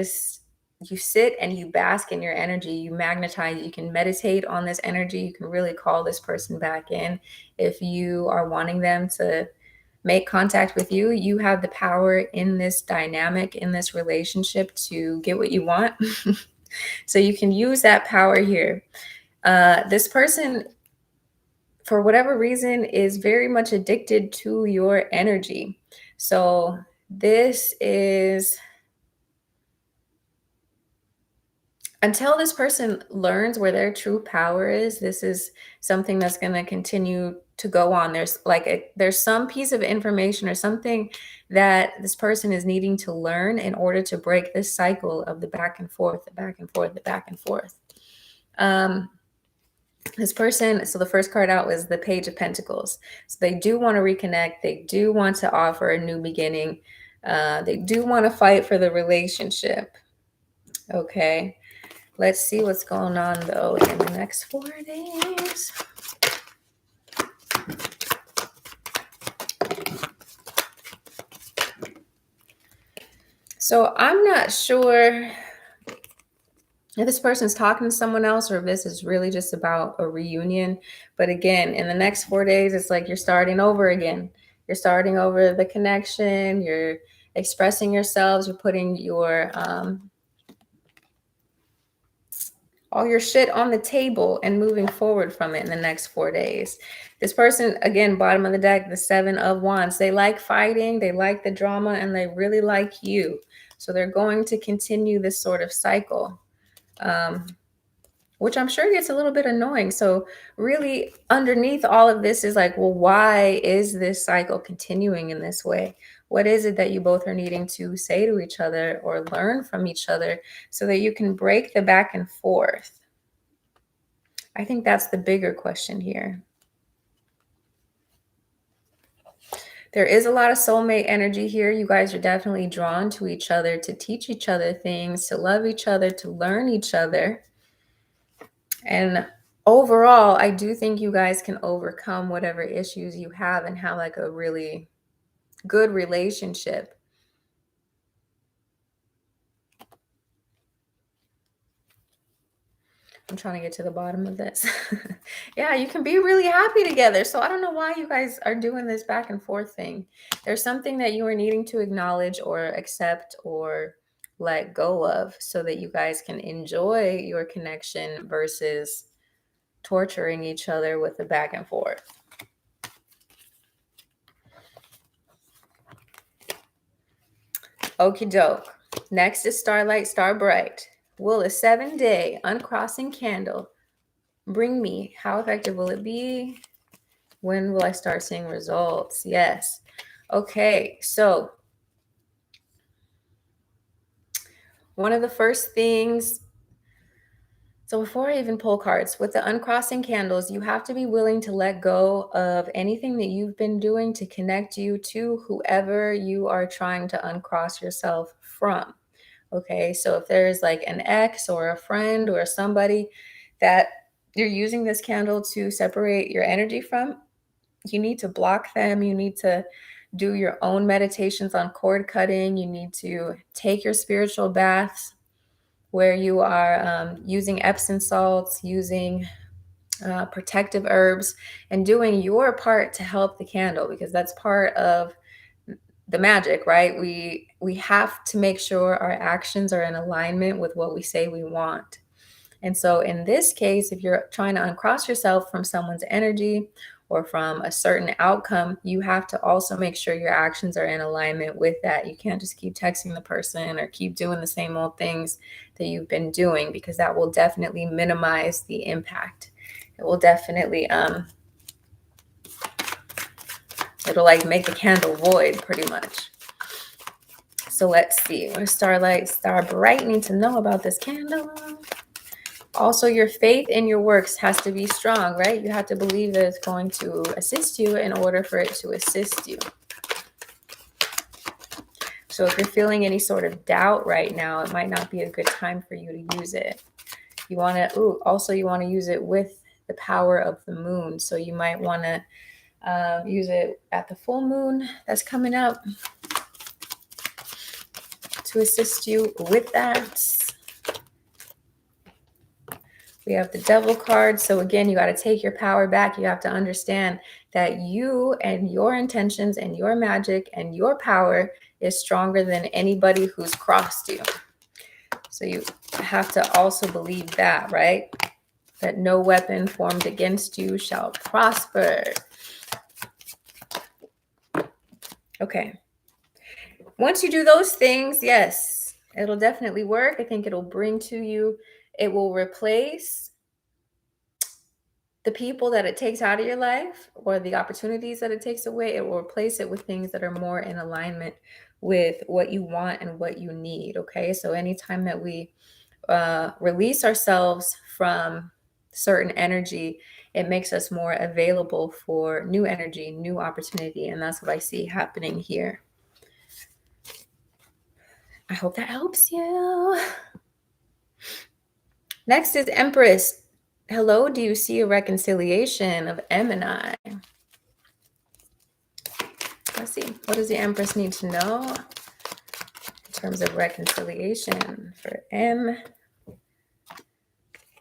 Speaker 1: sit and you bask in your energy. You magnetize. You can meditate on this energy. You can really call this person back in. If you are wanting them to make contact with you, you have the power in this dynamic, in this relationship, to get what you want. So you can use that power here. This person, for whatever reason, is very much addicted to your energy. So this is, until this person learns where their true power is, this is something that's going to continue to go on. There's some piece of information or something that this person is needing to learn in order to break this cycle of the back and forth, the back and forth, the back and forth. This person, so the first card out was the Page of Pentacles. So they do want to reconnect. They do want to offer a new beginning. They do want to fight for the relationship. Okay. Let's see what's going on, though, in the next 4 days. So I'm not sure if this person's talking to someone else or if this is really just about a reunion. But again, in the next 4 days, it's like you're starting over again. You're starting over the connection. You're expressing yourselves. You're putting your all your shit on the table and moving forward from it in the next 4 days. This person, again, bottom of the deck, the 7 of Wands. They like fighting. They like the drama, and they really like you. So they're going to continue this sort of cycle. Which I'm sure gets a little bit annoying. So really underneath all of this is like, well, why is this cycle continuing in this way? What is it that you both are needing to say to each other or learn from each other so that you can break the back and forth? I think that's the bigger question here. There is a lot of soulmate energy here. You guys are definitely drawn to each other, to teach each other things, to love each other, to learn each other. And overall, I do think you guys can overcome whatever issues you have and have like a really good relationship. I'm trying to get to the bottom of this. Yeah, you can be really happy together. So I don't know why you guys are doing this back and forth thing. There's something that you are needing to acknowledge or accept or let go of so that you guys can enjoy your connection versus torturing each other with the back and forth. Okie doke. Next is Starlight Star Bright. Will a 7-day uncrossing candle bring me? How effective will it be? When will I start seeing results? Yes. Okay, so one of the first things, so before I even pull cards, with the uncrossing candles, you have to be willing to let go of anything that you've been doing to connect you to whoever you are trying to uncross yourself from. Okay, so if there's like an ex or a friend or somebody that you're using this candle to separate your energy from, you need to block them. You need to do your own meditations on cord cutting. You need to take your spiritual baths where you are using Epsom salts, using protective herbs, and doing your part to help the candle, because that's part of the magic, right? We have to make sure our actions are in alignment with what we say we want. And so in this case, if you're trying to uncross yourself from someone's energy or from a certain outcome, you have to also make sure your actions are in alignment with that. You can't just keep texting the person or keep doing the same old things that you've been doing, because that will definitely minimize the impact. It will definitely it'll like make the candle void pretty much. So let's see. What does Starlight Star Bright need to know about this candle? Also, your faith in your works has to be strong, right? You have to believe that it's going to assist you in order for it to assist you. So if you're feeling any sort of doubt right now, it might not be a good time for you to use it. You want to, also you want to use it with the power of the moon. So you might want to use it at the full moon that's coming up to assist you with that. We have the Devil card. So again, you got to take your power back. You have to understand that you and your intentions and your magic and your power is stronger than anybody who's crossed you. So you have to also believe that, right? That no weapon formed against you shall prosper. Okay. Once you do those things, yes, it'll definitely work. I think it'll bring to you, it will replace the people that it takes out of your life or the opportunities that it takes away. It will replace it with things that are more in alignment with what you want and what you need. Okay. So anytime that we release ourselves from certain energy, it makes us more available for new energy, new opportunity. And that's what I see happening here. I hope that helps you. Next is Empress. Hello, do you see a reconciliation of M and I? Let's see. What does the Empress need to know in terms of reconciliation for M?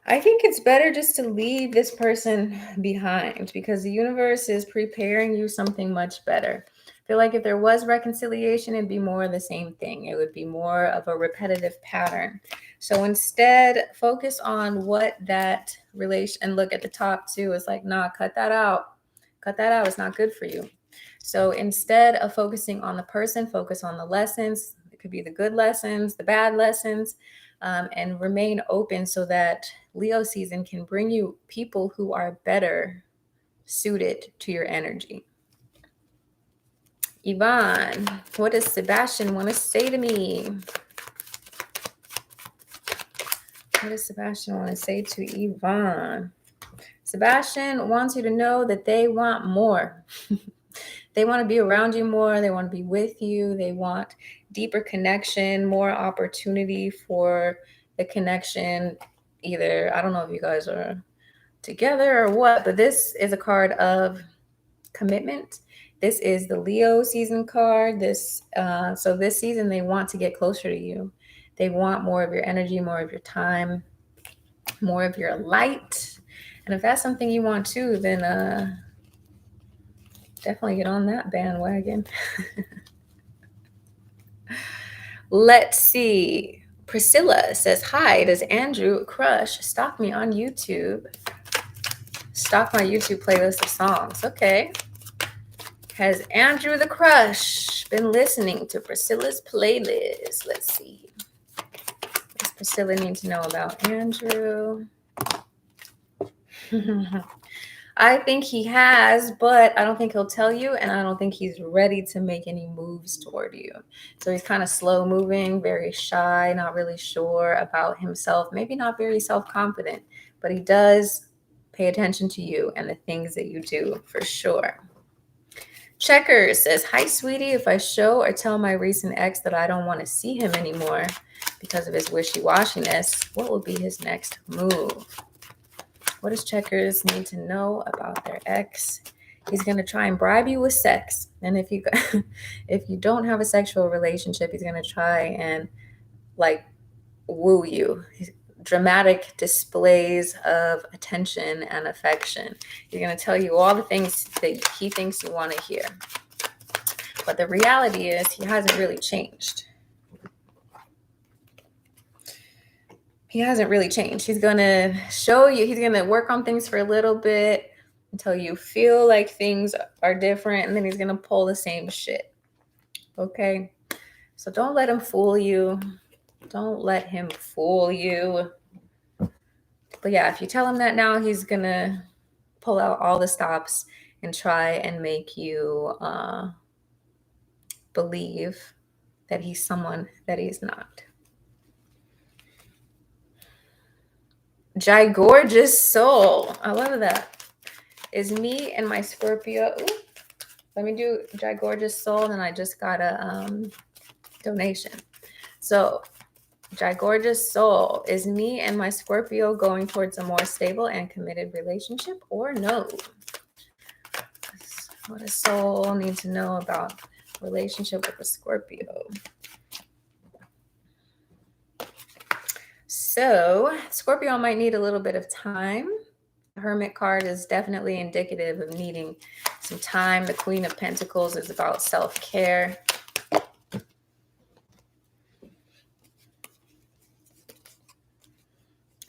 Speaker 1: I think it's better just to leave this person behind, because the universe is preparing you something much better. I feel like if there was reconciliation, it'd be more of the same thing. It would be more of a repetitive pattern. So instead, focus on what that relation, and look at the top too. It's like, nah, cut that out. Cut that out. It's not good for you. So instead of focusing on the person, focus on the lessons. It could be the good lessons, the bad lessons, and remain open so that Leo season can bring you people who are better suited to your energy. Yvonne, what does Sebastian want to say to me? What does Sebastian want to say to Yvonne? Sebastian wants you to know that they want more. They want to be around you more. They want to be with you. They want deeper connection, more opportunity for the connection. Either, I don't know if you guys are together or what, but this is a card of commitment. This is the Leo season card. So this season they want to get closer to you. They want more of your energy, more of your time, more of your light. And if that's something you want too, then definitely get on that bandwagon. Let's see. Priscilla says, hi, does Andrew Crush stalk me on YouTube? Stalk my YouTube playlist of songs. Okay. Has Andrew the Crush been listening to Priscilla's playlist? Let's see. What does Priscilla need to know about Andrew? I think he has, but I don't think he'll tell you, and I don't think he's ready to make any moves toward you. So he's kind of slow moving, very shy, not really sure about himself, maybe not very self-confident, but he does pay attention to you and the things that you do for sure. Checkers says, hi, sweetie. If I show or tell my recent ex that I don't want to see him anymore because of his wishy-washiness, what will be his next move? What does Checkers need to know about their ex? He's going to try and bribe you with sex. And if you if you don't have a sexual relationship, he's going to try and like woo you. Dramatic displays of attention and affection. He's going to tell you all the things that he thinks you want to hear. But the reality is he hasn't really changed. He hasn't really changed. He's going to show you, he's going to work on things for a little bit until you feel like things are different, and then he's going to pull the same shit. Okay? So don't let him fool you. Don't let him fool you. But yeah, if you tell him that now, he's going to pull out all the stops and try and make you believe that he's someone that he's not. Gorgeous Soul. I love that. Is me and my Scorpio. Ooh, let me do Gorgeous Soul. And I just got a donation. So Gorgeous Soul, is me and my Scorpio going towards a more stable and committed relationship or no? What does Soul need to know about relationship with a Scorpio? So Scorpio might need a little bit of time. The Hermit card is definitely indicative of needing some time. The Queen of Pentacles is about self-care.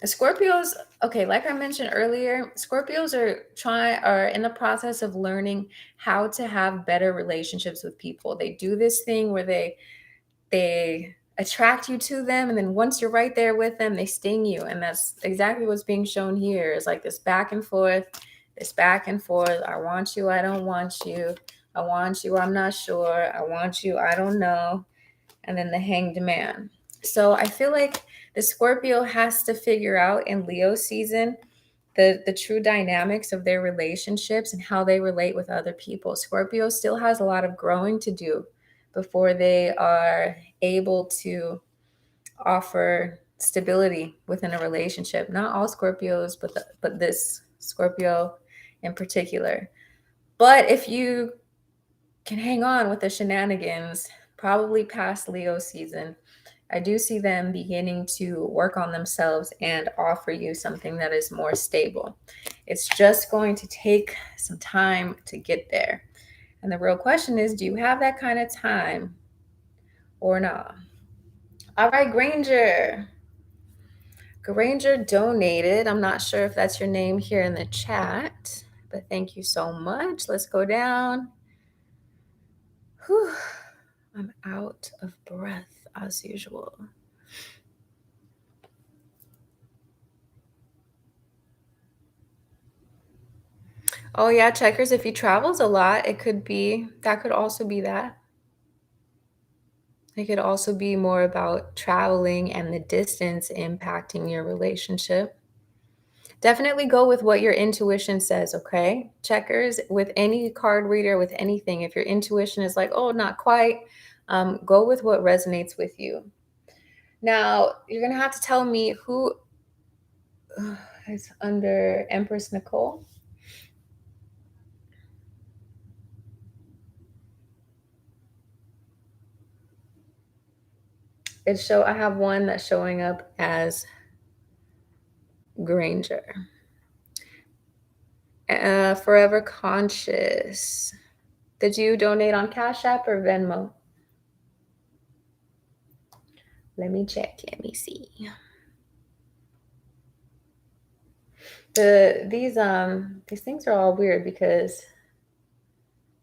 Speaker 1: Scorpios, okay, like I mentioned earlier, Scorpios are in the process of learning how to have better relationships with people. They do this thing where they attract you to them, and then once you're right there with them, they sting you. And that's exactly what's being shown here. It's like this back and forth, I want you, I don't want you. I want you, I'm not sure. I want you, I don't know. And then the Hanged Man. So I feel like the Scorpio has to figure out in Leo season the true dynamics of their relationships and how they relate with other people. Scorpio still has a lot of growing to do before they are able to offer stability within a relationship. Not all Scorpios, but this Scorpio in particular. But if you can hang on with the shenanigans, probably past Leo season, I do see them beginning to work on themselves and offer you something that is more stable. It's just going to take some time to get there. And the real question is, do you have that kind of time or not? All right, Granger. Granger donated. I'm not sure if that's your name here in the chat, but thank you so much. Let's go down. Whew. I'm out of breath as usual. Oh yeah, Checkers, if he travels a lot, it could be, that could also be that. It could also be more about traveling and the distance impacting your relationship. Definitely go with what your intuition says, okay? Checkers, with any card reader, with anything, if your intuition is like, oh, not quite, go with what resonates with you. Now, you're going to have to tell me who is under Empress Nicole. I have one that's showing up as Granger. Forever Conscious. Did you donate on Cash App or Venmo? Let me check. Let me see. These things are all weird because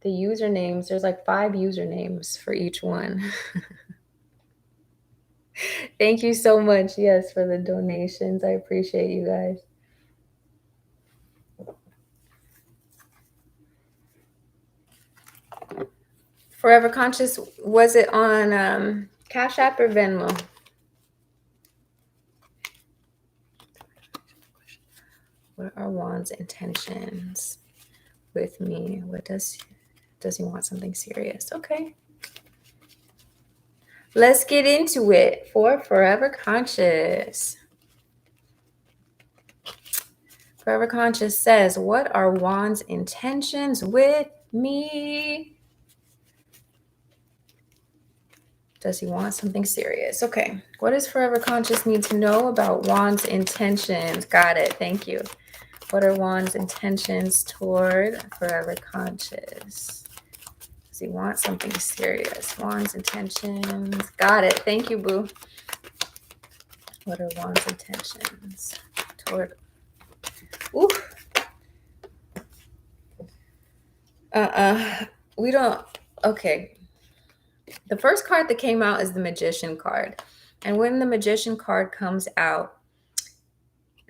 Speaker 1: the usernames, there's like 5 usernames for each one. Thank you so much, yes, for the donations. I appreciate you guys. Forever Conscious, was it on Cash App or Venmo? What are Juan's intentions with me? What does he want? Something serious? Okay. Let's get into it for Forever Conscious. Forever Conscious says, what are Juan's intentions with me? Does he want something serious? Okay. What does Forever Conscious need to know about Juan's intentions? Got it. Thank you. What are Juan's intentions toward Forever Conscious? Does he want something serious? Juan's intentions. Got it. Thank you, boo. What are Juan's intentions toward... Oof. We don't... Okay. The first card that came out is the Magician card. And when the Magician card comes out,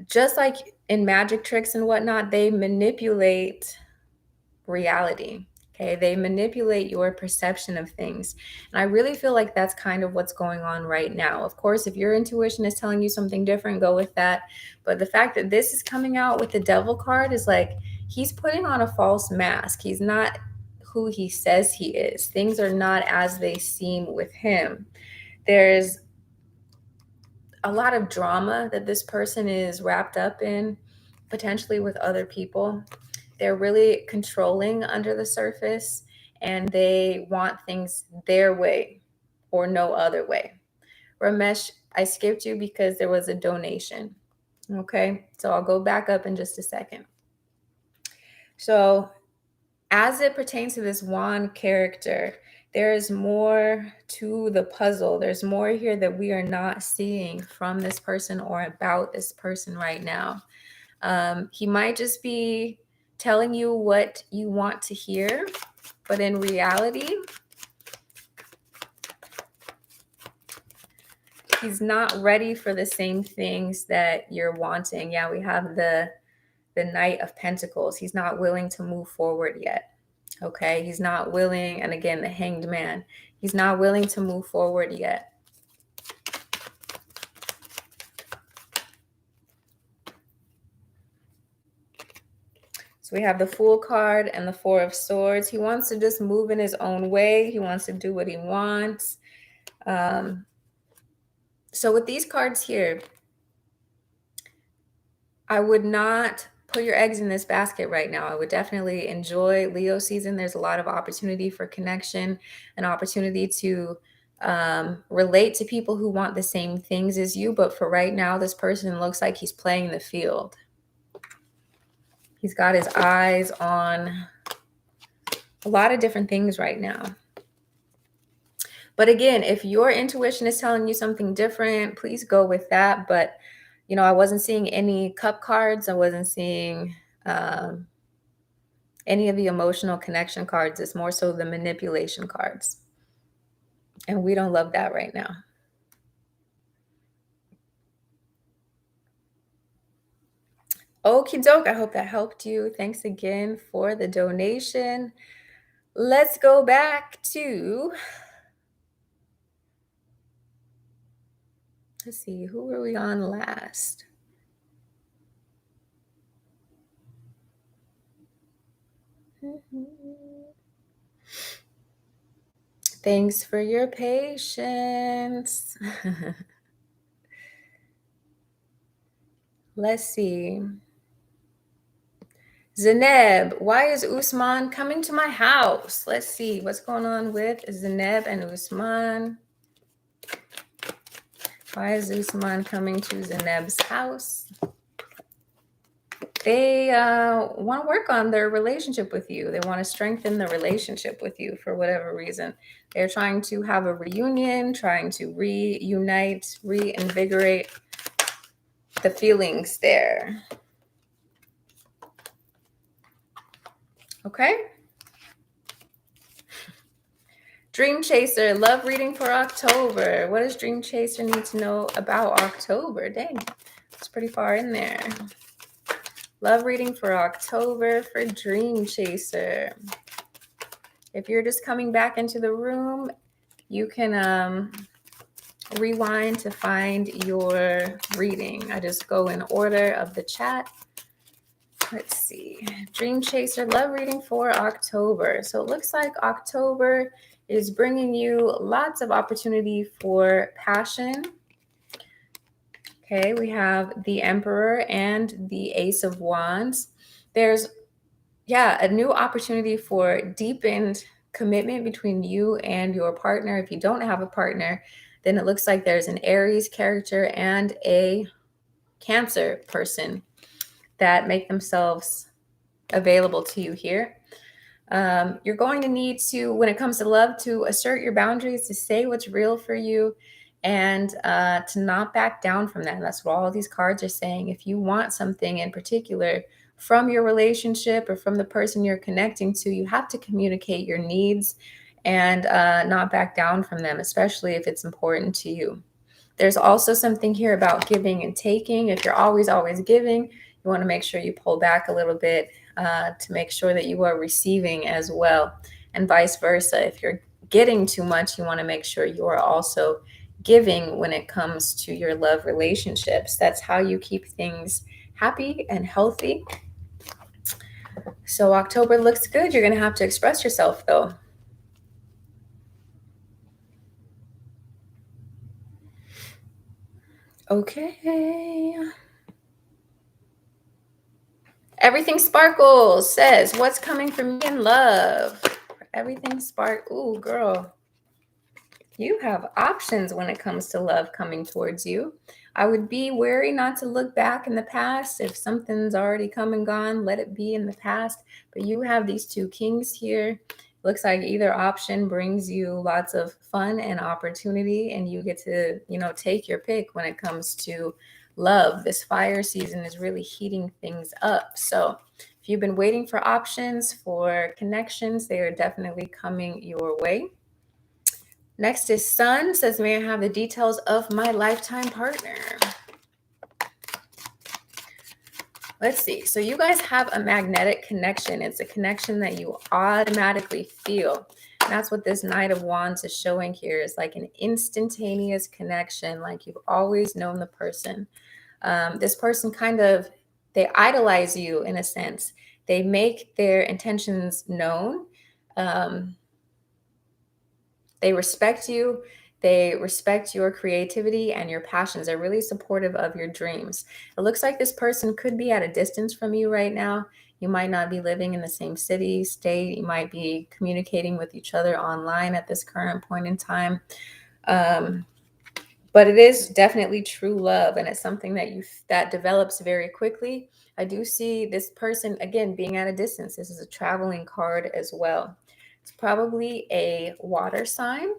Speaker 1: just like in magic tricks and whatnot, they manipulate reality. Okay, they manipulate your perception of things. And I really feel like that's kind of what's going on right now. Of course, if your intuition is telling you something different, go with that. But the fact that this is coming out with the Devil card is like he's putting on a false mask. He's not who he says he is. Things are not as they seem with him. There's a lot of drama that this person is wrapped up in, potentially with other people. They're really controlling under the surface, and they want things their way or no other way. Ramesh, I skipped you because there was a donation. Okay, so I'll go back up in just a second. So as it pertains to this Juan character, there is more to the puzzle. There's more here that we are not seeing from this person or about this person right now. He might just be telling you what you want to hear, but in reality, he's not ready for the same things that you're wanting. Yeah, we have the Knight of Pentacles. He's not willing to move forward yet. Okay, he's not willing. And again, the Hanged Man. He's not willing to move forward yet. So we have the Fool card and the Four of Swords. He wants to just move in his own way. He wants to do what he wants. So with these cards here, I would not put your eggs in this basket right now. I would definitely enjoy Leo season. There's a lot of opportunity for connection, an opportunity to relate to people who want the same things as you. But for right now, this person looks like he's playing the field. He's got his eyes on a lot of different things right now. But again, if your intuition is telling you something different, please go with that. But, you know, I wasn't seeing any cup cards. I wasn't seeing any of the emotional connection cards. It's more so the manipulation cards. And we don't love that right now. Okie doke. I hope that helped you. Thanks again for the donation. Let's go back to, let's see, who were we on last? Thanks for your patience. Let's see. Zeneb, why is Usman coming to my house? Let's see what's going on with Zeneb and Usman. Why is Usman coming to Zeneb's house? They want to work on their relationship with you. They want to strengthen the relationship with you for whatever reason. They're trying to have a reunion, trying to reunite, reinvigorate the feelings there. Okay. Dream Chaser, love reading for October. What does Dream Chaser need to know about October? Dang, it's pretty far in there. Love reading for October for Dream Chaser. If you're just coming back into the room, you can rewind to find your reading. I just go in order of the chat. Let's see. Dream Chaser, love reading for October. So it looks like October is bringing you lots of opportunity for passion. Okay, we have the Emperor and the Ace of Wands. There's, a new opportunity for deepened commitment between you and your partner. If you don't have a partner, then it looks like there's an Aries character and a Cancer person that make themselves available to you here. You're going to need to, when it comes to love, to assert your boundaries, to say what's real for you, and to not back down from that. And that's what all these cards are saying. If you want something in particular from your relationship or from the person you're connecting to, you have to communicate your needs and not back down from them, especially if it's important to you. There's also something here about giving and taking. If you're always giving, you want to make sure you pull back a little bit to make sure that you are receiving as well, and vice versa. If you're getting too much, you want to make sure you are also giving when it comes to your love relationships. That's how you keep things happy and healthy. So October looks good. You're going to have to express yourself, though. Okay. Everything Sparkles says, what's coming for me in love? Everything Spark. Ooh, girl. You have options when it comes to love coming towards you. I would be wary not to look back in the past. If something's already come and gone, let it be in the past. But you have these two kings here. Looks like either option brings you lots of fun and opportunity, and you get to, take your pick when it comes to love. This fire season is really heating things up. So if you've been waiting for options, for connections, they are definitely coming your way. Next is Sun, says, may I have the details of my lifetime partner? Let's see. So you guys have a magnetic connection. It's a connection that you automatically feel. And that's what this Knight of Wands is showing here, is like an instantaneous connection, like you've always known the person. This person they idolize you in a sense. They make their intentions known. They respect you. They respect your creativity and your passions. They're really supportive of your dreams. It looks like this person could be at a distance from you right now. You might not be living in the same city, state. You might be communicating with each other online at this current point in time. But it is definitely true love, and it's something that develops very quickly. I do see this person, again, being at a distance. This is a traveling card as well. It's probably a water sign.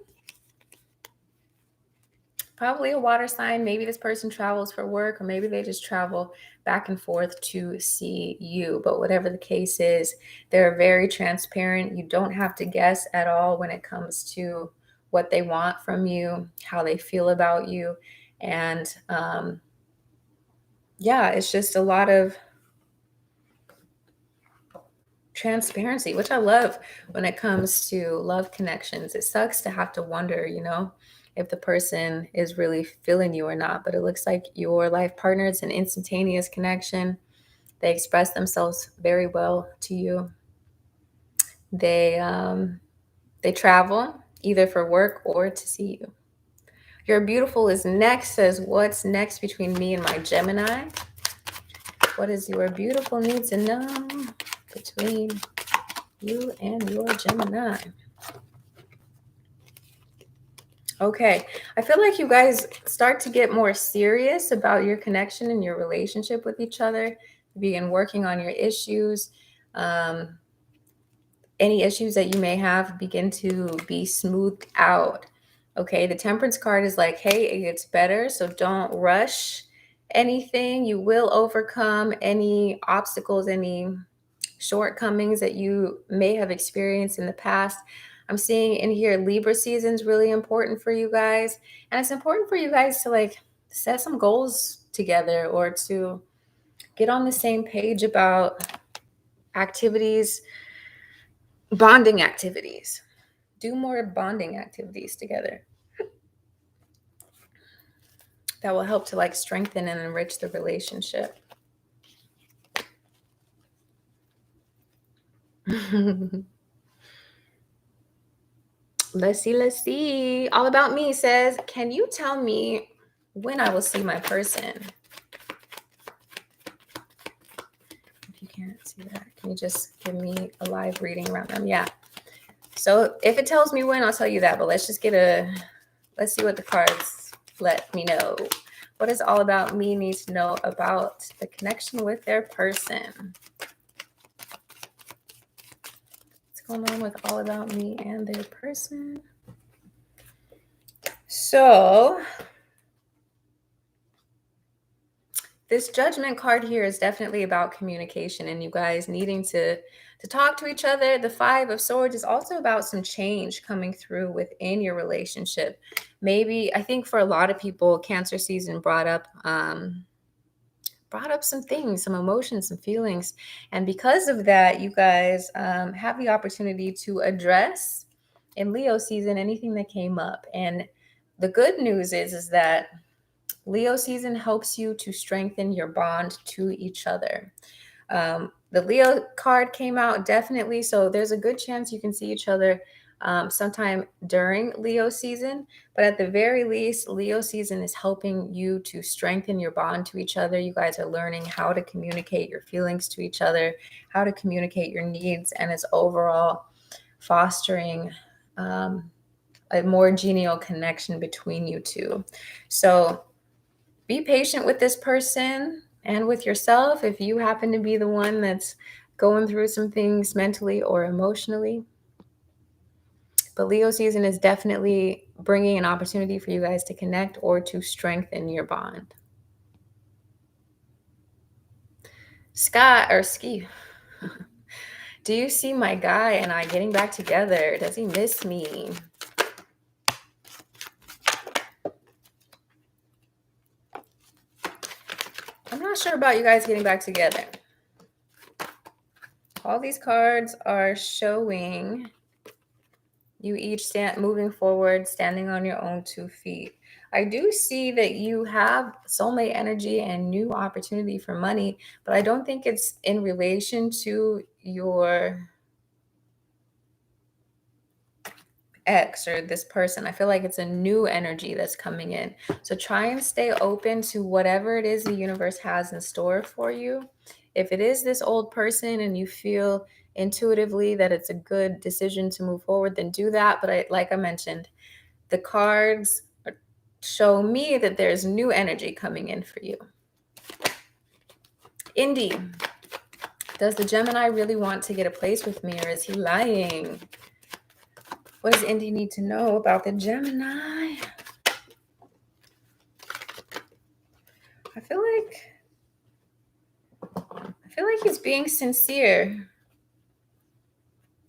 Speaker 1: Maybe this person travels for work, or maybe they just travel back and forth to see you. But whatever the case is, they're very transparent. You don't have to guess at all when it comes to what they want from you, how they feel about you. And it's just a lot of transparency, which I love when it comes to love connections. It sucks to have to wonder, if the person is really feeling you or not, but it looks like your life partner, it's an instantaneous connection. They express themselves very well to you. They travel either for work or to see you. Your beautiful is next, says what's next between me and my Gemini? What is your beautiful need to know between you and your Gemini? Okay, I feel like you guys start to get more serious about your connection and your relationship with each other. Begin working on your issues. Um, any issues that you may have begin to be smoothed out. Okay, the Temperance card is like, hey, it gets better, so don't rush anything. You will overcome any obstacles, any shortcomings that you may have experienced in the past. I'm seeing in here Libra season is really important for you guys. And it's important for you guys to like set some goals together or to get on the same page about activities, bonding activities. Do more bonding activities together. That will help to like strengthen and enrich the relationship. Let's see. All About Me says, can you tell me when I will see my person? If you can't see that, can you just give me a live reading around them? Yeah. So if it tells me when, I'll tell you that. But let's see what the cards let me know. What does All About Me need to know about the connection with their person? What's going on with All About Me and their person? So this Judgment card here is definitely about communication and you guys needing to talk to each other. The Five of Swords is also about some change coming through within your relationship. Maybe, I think for a lot of people, Cancer season brought up some things, some emotions, some feelings. And because of that, you guys have the opportunity to address in Leo season anything that came up. And the good news is that Leo season helps you to strengthen your bond to each other. The Leo card came out definitely, so there's a good chance you can see each other sometime during Leo season. But at the very least, Leo season is helping you to strengthen your bond to each other. You guys are learning how to communicate your feelings to each other, how to communicate your needs, and it's overall fostering a more genial connection between you two. So be patient with this person and with yourself if you happen to be the one that's going through some things mentally or emotionally. But Leo season is definitely bringing an opportunity for you guys to connect or to strengthen your bond. Scott or Ski, do you see my guy and I getting back together? Does he miss me? I'm not sure about you guys getting back together. All these cards are showing you each moving forward, standing on your own 2 feet. I do see that you have soulmate energy and new opportunity for money, but I don't think it's in relation to your ex or this person. I feel like it's a new energy that's coming in. So try and stay open to whatever it is the universe has in store for you. If it is this old person and you feel intuitively that it's a good decision to move forward, then do that. But like I mentioned, the cards show me that there's new energy coming in for you. Indy, does the Gemini really want to get a place with me or is he lying? What does Indy need to know about the Gemini? I feel like he's being sincere.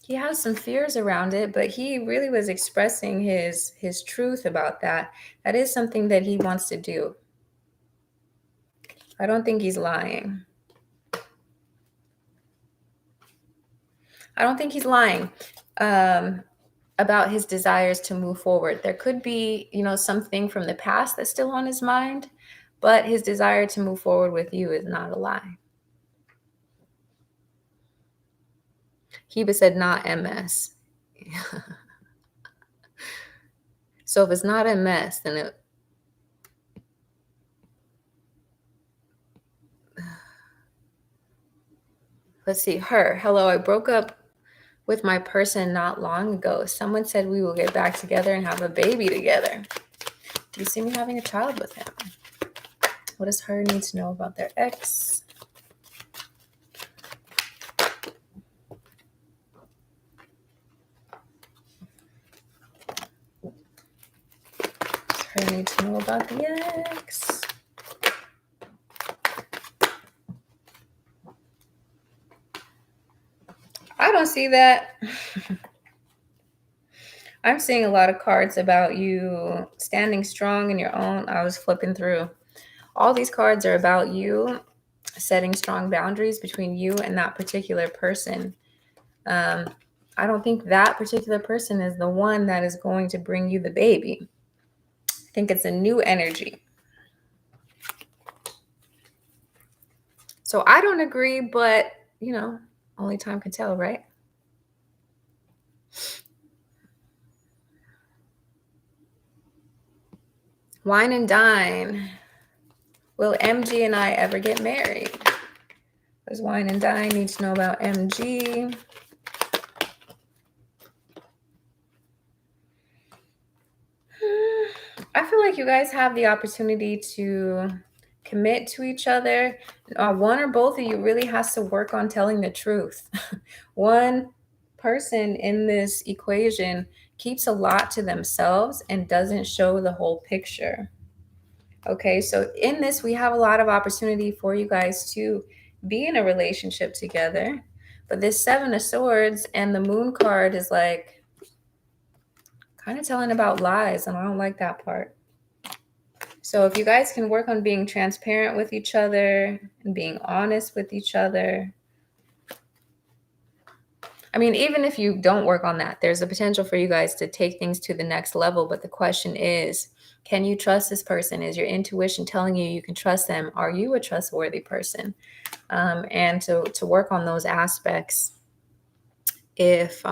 Speaker 1: He has some fears around it, but he really was expressing his truth about that. That is something that he wants to do. I don't think he's lying. I don't think he's lying about his desires to move forward. There could be, something from the past that's still on his mind, but his desire to move forward with you is not a lie. Heba said not MS. So if it's not MS, then it... Let's see. Her. Hello, I broke up with my person not long ago. Someone said we will get back together and have a baby together. Do you see me having a child with him? What does her need to know about their ex? Her need to know about the ex. I don't see that. I'm seeing a lot of cards about you standing strong in your own. I was flipping through. All these cards are about you setting strong boundaries between you and that particular person. I don't think that particular person is the one that is going to bring you the baby. I think it's a new energy. So I don't agree, but, you know, only time can tell, right? Wine and dine. Will MG and I ever get married? Does Wine and Dine need to know about MG? I feel like you guys have the opportunity to commit to each other. One or both of you really has to work on telling the truth. One person in this equation keeps a lot to themselves and doesn't show the whole picture. Okay, so in this, we have a lot of opportunity for you guys to be in a relationship together. But this Seven of Swords and the Moon card is like kind of telling about lies, and I don't like that part. So if you guys can work on being transparent with each other and being honest with each other. I mean, even if you don't work on that, there's a potential for you guys to take things to the next level. But the question is, can you trust this person? Is your intuition telling you you can trust them? Are you a trustworthy person? And to work on those aspects, if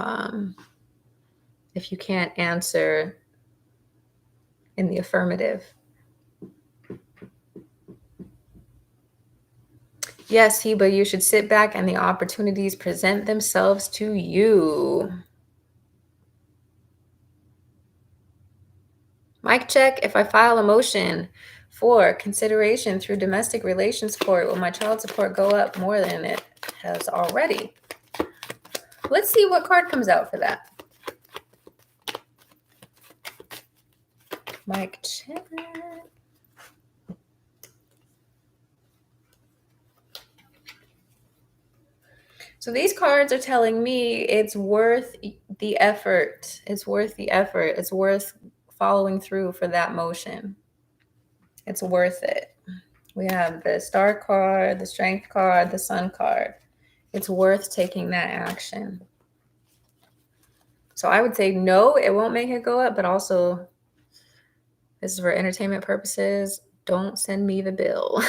Speaker 1: you can't answer in the affirmative. Yes, Heba, you should sit back and the opportunities present themselves to you. Mic check. If I file a motion for consideration through domestic relations court, will my child support go up more than it has already? Let's see what card comes out for that. Mic check. So these cards are telling me it's worth the effort. It's worth the effort. It's worth following through for that motion. It's worth it. We have the Star card, the Strength card, the Sun card. It's worth taking that action. So I would say no, it won't make it go up, but also this is for entertainment purposes. Don't send me the bill.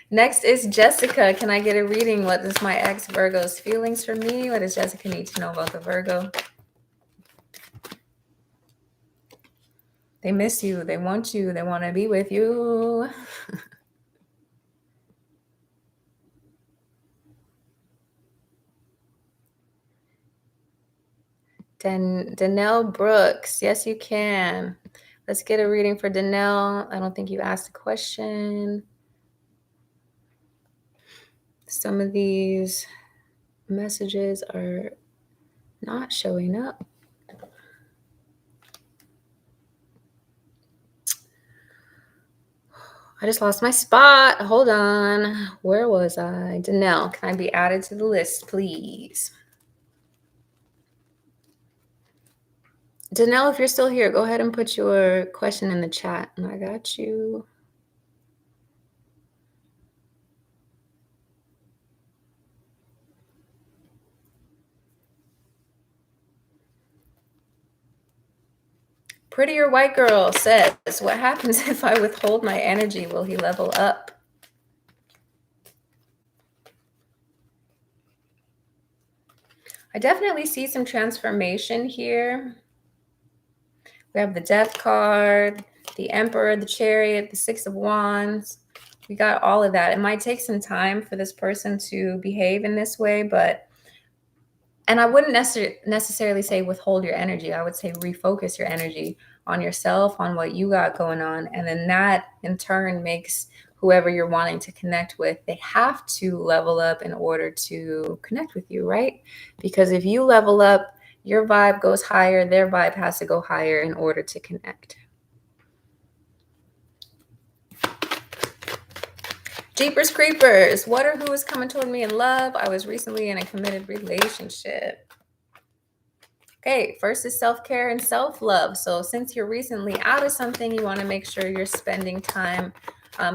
Speaker 1: Next is Jessica. Can I get a reading? What is my ex Virgo's feelings for me? What does Jessica need to know about the Virgo? They miss you. They want you. They want to be with you. Danelle Brooks. Yes, you can. Let's get a reading for Danelle. I don't think you asked a question. Some of these messages are not showing up. I just lost my spot. Hold on. Where was I? Danelle, can I be added to the list, please? Danelle, if you're still here, go ahead and put your question in the chat, and I got you. Prettier White Girl says, what happens if I withhold my energy? Will he level up? I definitely see some transformation here. We have the Death card, the Emperor, the Chariot, the Six of Wands. We got all of that. It might take some time for this person to behave in this way, and I wouldn't necessarily say withhold your energy. I would say refocus your energy on yourself, on what you got going on. And then that in turn makes whoever you're wanting to connect with, they have to level up in order to connect with you, right? Because if you level up, your vibe goes higher, their vibe has to go higher in order to connect. Jeepers Creepers, what or who is coming toward me in love? I was recently in a committed relationship. Okay, first is self-care and self-love. So since you're recently out of something, you want to make sure you're spending time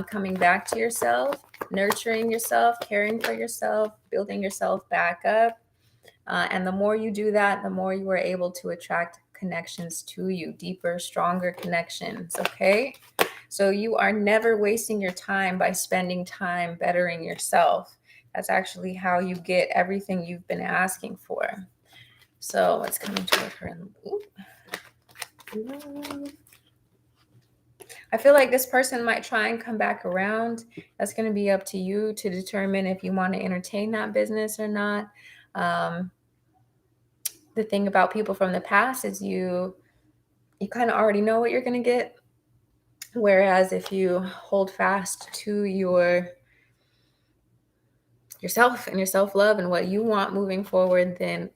Speaker 1: coming back to yourself, nurturing yourself, caring for yourself, building yourself back up. And the more you do that, the more you are able to attract connections to you, deeper, stronger connections, okay? So you are never wasting your time by spending time bettering yourself. That's actually how you get everything you've been asking for. So what's coming toward her? I feel like this person might try and come back around. That's going to be up to you to determine if you want to entertain that business or not. The thing about people from the past is you kind of already know what you're going to get. Whereas if you hold fast to yourself and your self-love and what you want moving forward, then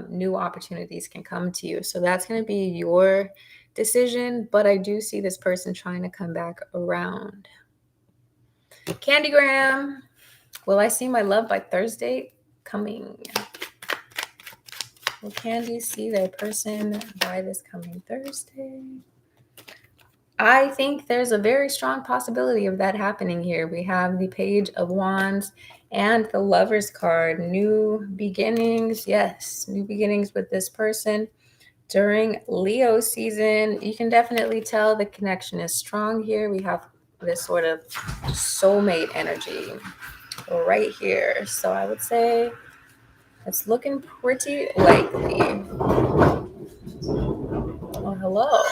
Speaker 1: new opportunities can come to you. So that's going to be your decision. But I do see this person trying to come back around. Candygram, will I see my love by Thursday? Coming. Will Candy see their person by this coming Thursday? I think there's a very strong possibility of that happening here. We have the Page of Wands and the Lover's card. New beginnings. Yes, new beginnings with this person. During Leo season, you can definitely tell the connection is strong here. We have this sort of soulmate energy right here. So I would say it's looking pretty likely. Oh, hello.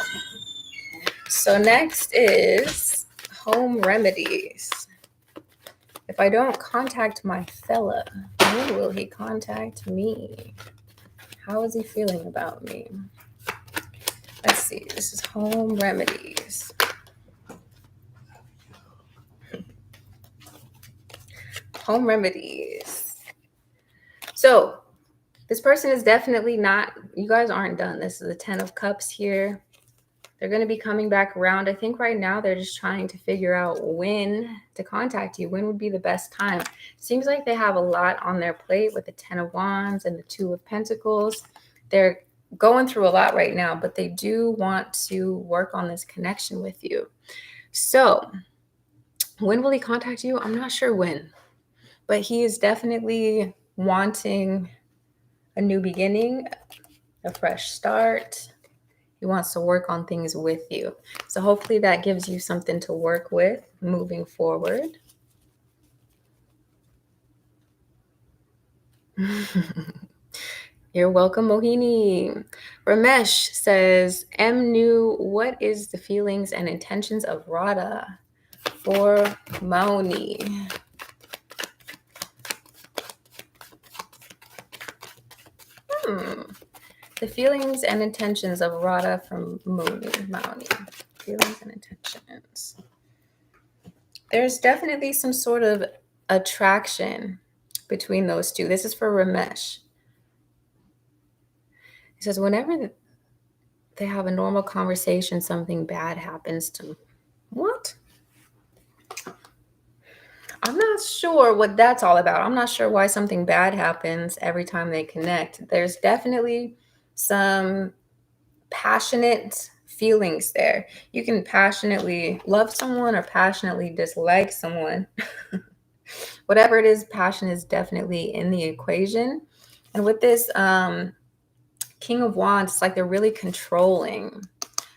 Speaker 1: So next is home remedies. If I don't contact my fella, when will he contact me? How is he feeling about me? Let's see. This is home remedies. Home remedies. So this person is definitely not, you guys aren't done. This is the 10 of Cups here. They're going to be coming back around. I think right now they're just trying to figure out when to contact you. When would be the best time? Seems like they have a lot on their plate with the 10 of Wands and the 2 of Pentacles. They're going through a lot right now, but they do want to work on this connection with you. So when will he contact you? I'm not sure when, but he is definitely wanting a new beginning, a fresh start. He wants to work on things with you. So hopefully that gives you something to work with moving forward. You're welcome, Mohini. Ramesh says, M new, what is the feelings and intentions of Radha for Mauni? The feelings and intentions of Radha from Mauni. Feelings and intentions. There's definitely some sort of attraction between those two. This is for Ramesh. He says, whenever they have a normal conversation, something bad happens to them. What? I'm not sure what that's all about. I'm not sure why something bad happens every time they connect. There's definitely some passionate feelings there. You can passionately love someone or passionately dislike someone. Whatever it is, passion is definitely in the equation. And with this King of Wands, it's like they're really controlling.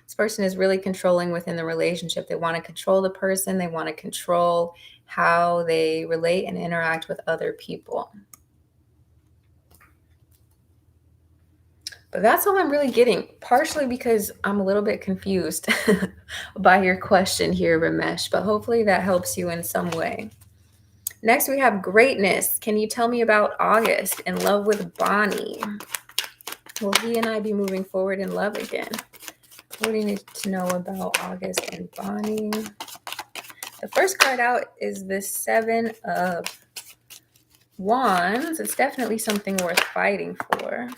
Speaker 1: This person is really controlling within the relationship. They want to control the person. They want to control how they relate and interact with other people. But that's all I'm really getting, partially because I'm a little bit confused by your question here, Ramesh, but hopefully that helps you in some way. Next, we have greatness. Can you tell me about August in love with Bonnie? Will he and I be moving forward in love again? What do you need to know about August and Bonnie? The first card out is the Seven of Wands. It's definitely something worth fighting for.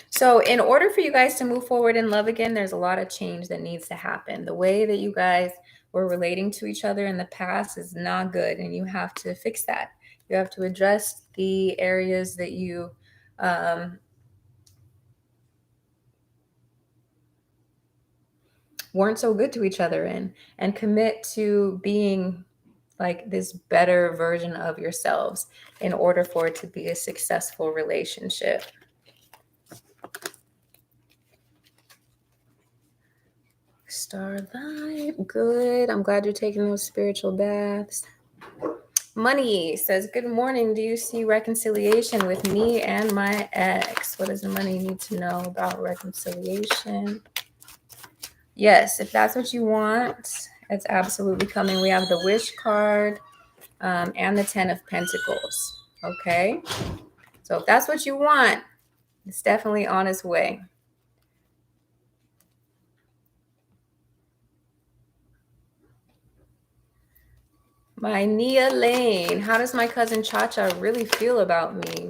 Speaker 1: So in order for you guys to move forward in love again, there's a lot of change that needs to happen. The way that you guys were relating to each other in the past is not good, and you have to fix that. You have to address the areas that you weren't so good to each other in, and commit to being like this better version of yourselves in order for it to be a successful relationship. Starlight, good. I'm glad you're taking those spiritual baths. Money says, good morning. Do you see reconciliation with me and my ex? What does the money need to know about reconciliation? Yes, if that's what you want, it's absolutely coming. We have the wish card and the 10 of Pentacles. Okay. So if that's what you want, it's definitely on its way. My Nia Lane, how does my cousin Cha-Cha really feel about me?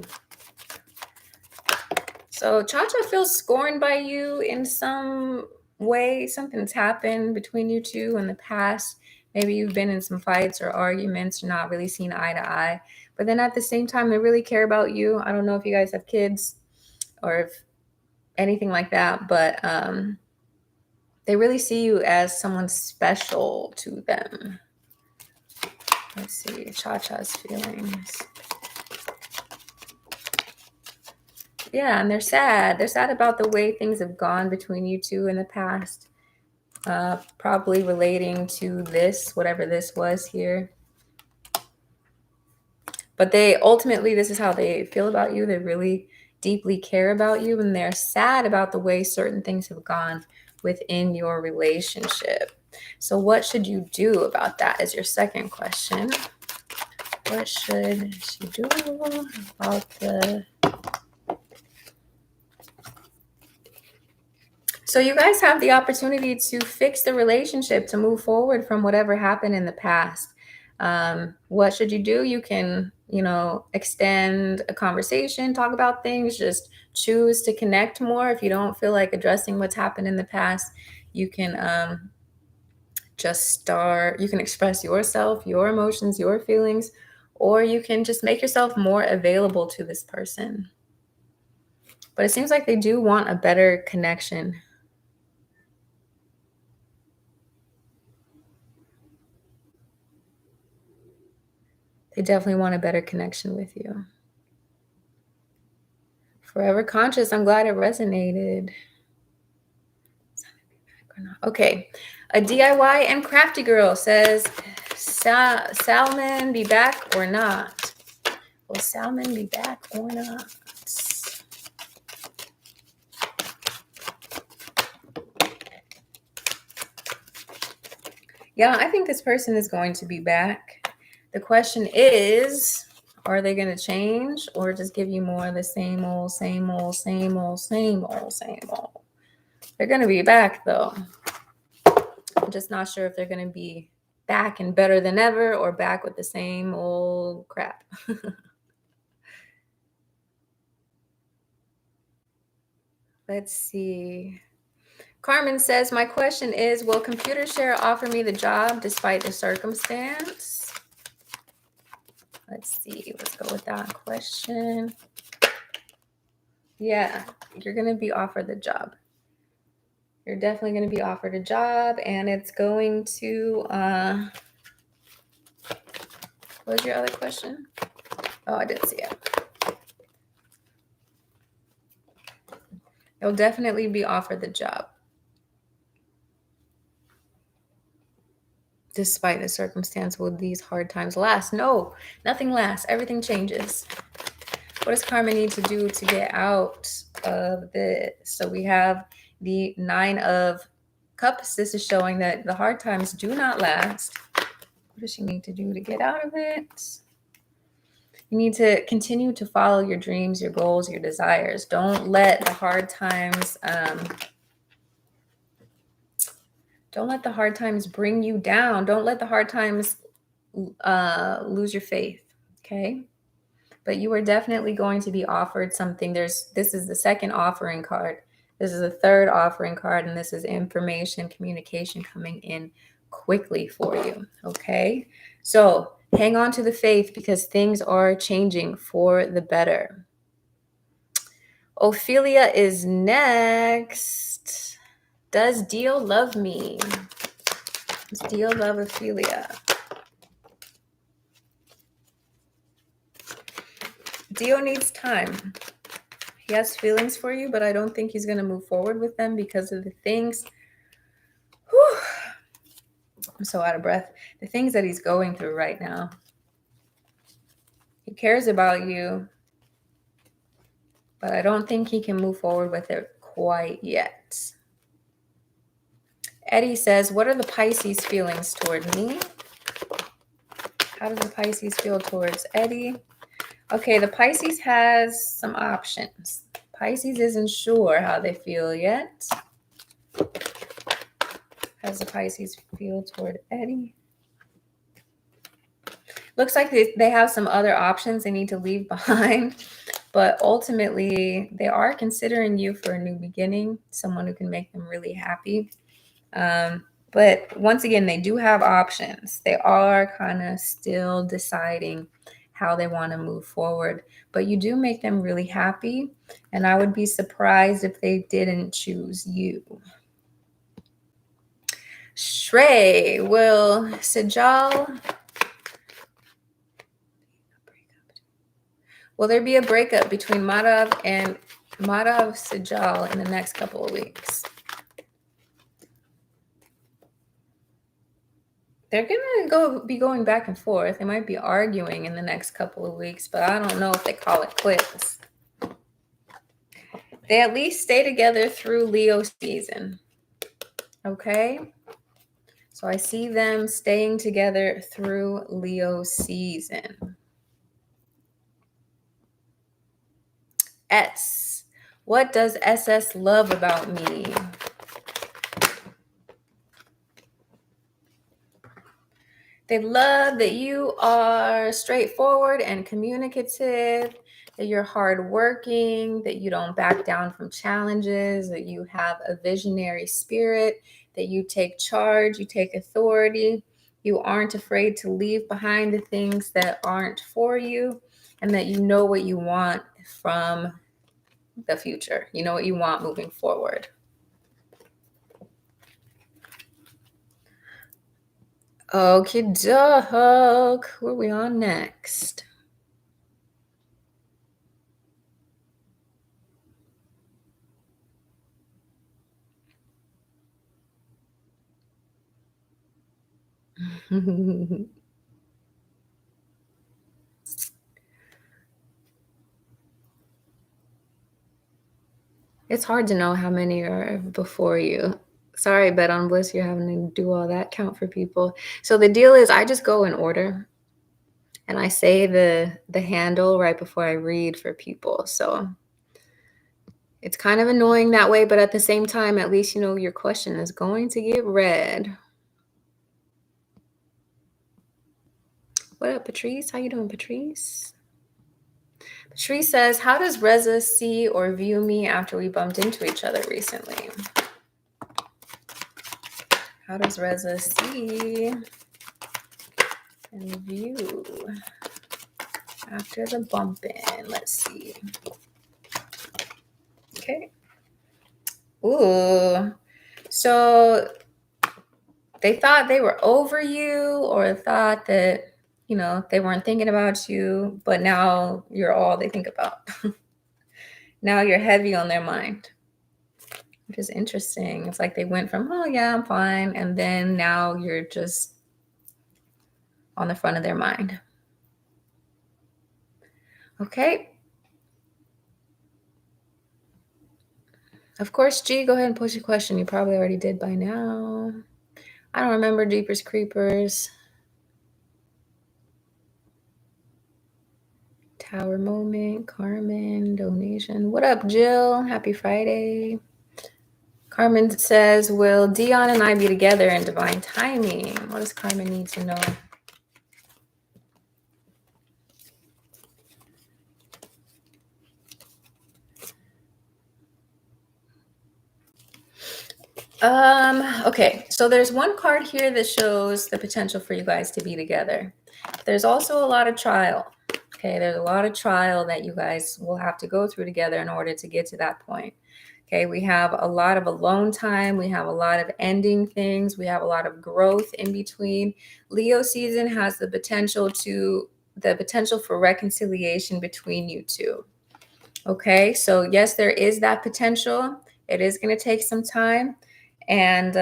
Speaker 1: So Cha-Cha feels scorned by you in some way. Something's happened between you two in the past. Maybe you've been in some fights or arguments, you're not really seeing eye to eye. But then at the same time, they really care about you. I don't know if you guys have kids or if anything like that, but they really see you as someone special to them. Let's see, Cha-Cha's feelings. Yeah, and they're sad. They're sad about the way things have gone between you two in the past. Probably relating to this, whatever this was here. But they ultimately, this is how they feel about you. They really deeply care about you, and they're sad about the way certain things have gone within your relationship. So what should you do about that is your second question. What should she do about the... So you guys have the opportunity to fix the relationship, to move forward from whatever happened in the past. What should you do? You can, extend a conversation, talk about things, just choose to connect more. If you don't feel like addressing what's happened in the past, you can you can express yourself, your emotions, your feelings, or you can just make yourself more available to this person. But it seems like they do want a better connection. They definitely want a better connection with you. Forever Conscious, I'm glad it resonated. Okay, a DIY and crafty girl says, Salmon be back or not? Will Salmon be back or not? Yeah, I think this person is going to be back. The question is, are they going to change or just give you more of the same old, same old, same old, same old, same old? They're going to be back, though. I'm just not sure if they're going to be back and better than ever or back with the same old crap. Let's see. Carmen says, my question is, will Computershare offer me the job despite the circumstance? Let's see. Let's go with that question. Yeah, you're going to be offered the job. You're definitely going to be offered a job, and it's going to... what was your other question? Oh, I didn't see it. You'll definitely be offered the job. despite the circumstance, will these hard times last? No, nothing lasts. Everything changes. What does karma need to do to get out of this? So we have the Nine of Cups. This is showing that the hard times do not last. What does she need to do to get out of it? You need to continue to follow your dreams, your goals, your desires. Don't let the hard times bring you down. Don't let the hard times lose your faith. Okay. But you are definitely going to be offered something. This is the second offering card. This is the third offering card, and this is information, communication coming in quickly for you. Okay. So hang on to the faith because things are changing for the better. Ophelia is next. Does Dio love me? Does Dio love Ophelia? Dio needs time. He has feelings for you, but I don't think he's going to move forward with them because of the things. Whew, I'm so out of breath. The things that he's going through right now. He cares about you, but I don't think he can move forward with it quite yet. Eddie says, what are the Pisces feelings toward me? How does the Pisces feel towards Eddie? Okay, the Pisces has some options. Pisces isn't sure how they feel yet. How does the Pisces feel toward Eddie? Looks like they have some other options they need to leave behind, but ultimately they are considering you for a new beginning, someone who can make them really happy. But once again, they do have options. They are kind of still deciding how they want to move forward, but you do make them really happy. And I would be surprised if they didn't choose you. Shrey, will there be a breakup between Madhav and Sejal in the next couple of weeks? They're going to be going back and forth. They might be arguing in the next couple of weeks, but I don't know if they call it quits. They at least stay together through Leo season. Okay? So I see them staying together through Leo season. S. What does SS love about me? They love that you are straightforward and communicative, that you're hardworking, that you don't back down from challenges, that you have a visionary spirit, that you take charge, you take authority, you aren't afraid to leave behind the things that aren't for you, and that you know what you want from the future. You know what you want moving forward. Okay, doke. Who are we on next? It's hard to know how many are before you. Sorry, Bet on Bliss, you're having to do all that count for people. So the deal is I just go in order and I say the handle right before I read for people. So it's kind of annoying that way, but at the same time, at least you know your question is going to get read. What up, Patrice? How you doing, Patrice? Patrice says, how does Reza see or view me after we bumped into each other recently? How does Reza see and view after the bumping? Let's see. Okay. Ooh. So they thought they were over you or thought that, you know, they weren't thinking about you, but now you're all they think about. Now you're heavy on their mind, which is interesting. It's like they went from, oh, yeah, I'm fine. And then now you're just on the front of their mind. Okay. Of course, G, go ahead and post your question. You probably already did by now. I don't remember Jeepers Creepers. Tower moment, Carmen, donation. What up, Jill? Happy Friday. Carmen says, will Dion and I be together in divine timing? What does Carmen need to know? Okay, so there's one card here that shows the potential for you guys to be together. There's also a lot of trial. Okay, there's a lot of trial that you guys will have to go through together in order to get to that point. Okay, we have a lot of alone time. We have a lot of ending things. We have a lot of growth in between. Leo season has the potential for reconciliation between you two. Okay, so yes, there is that potential. It is going to take some time. And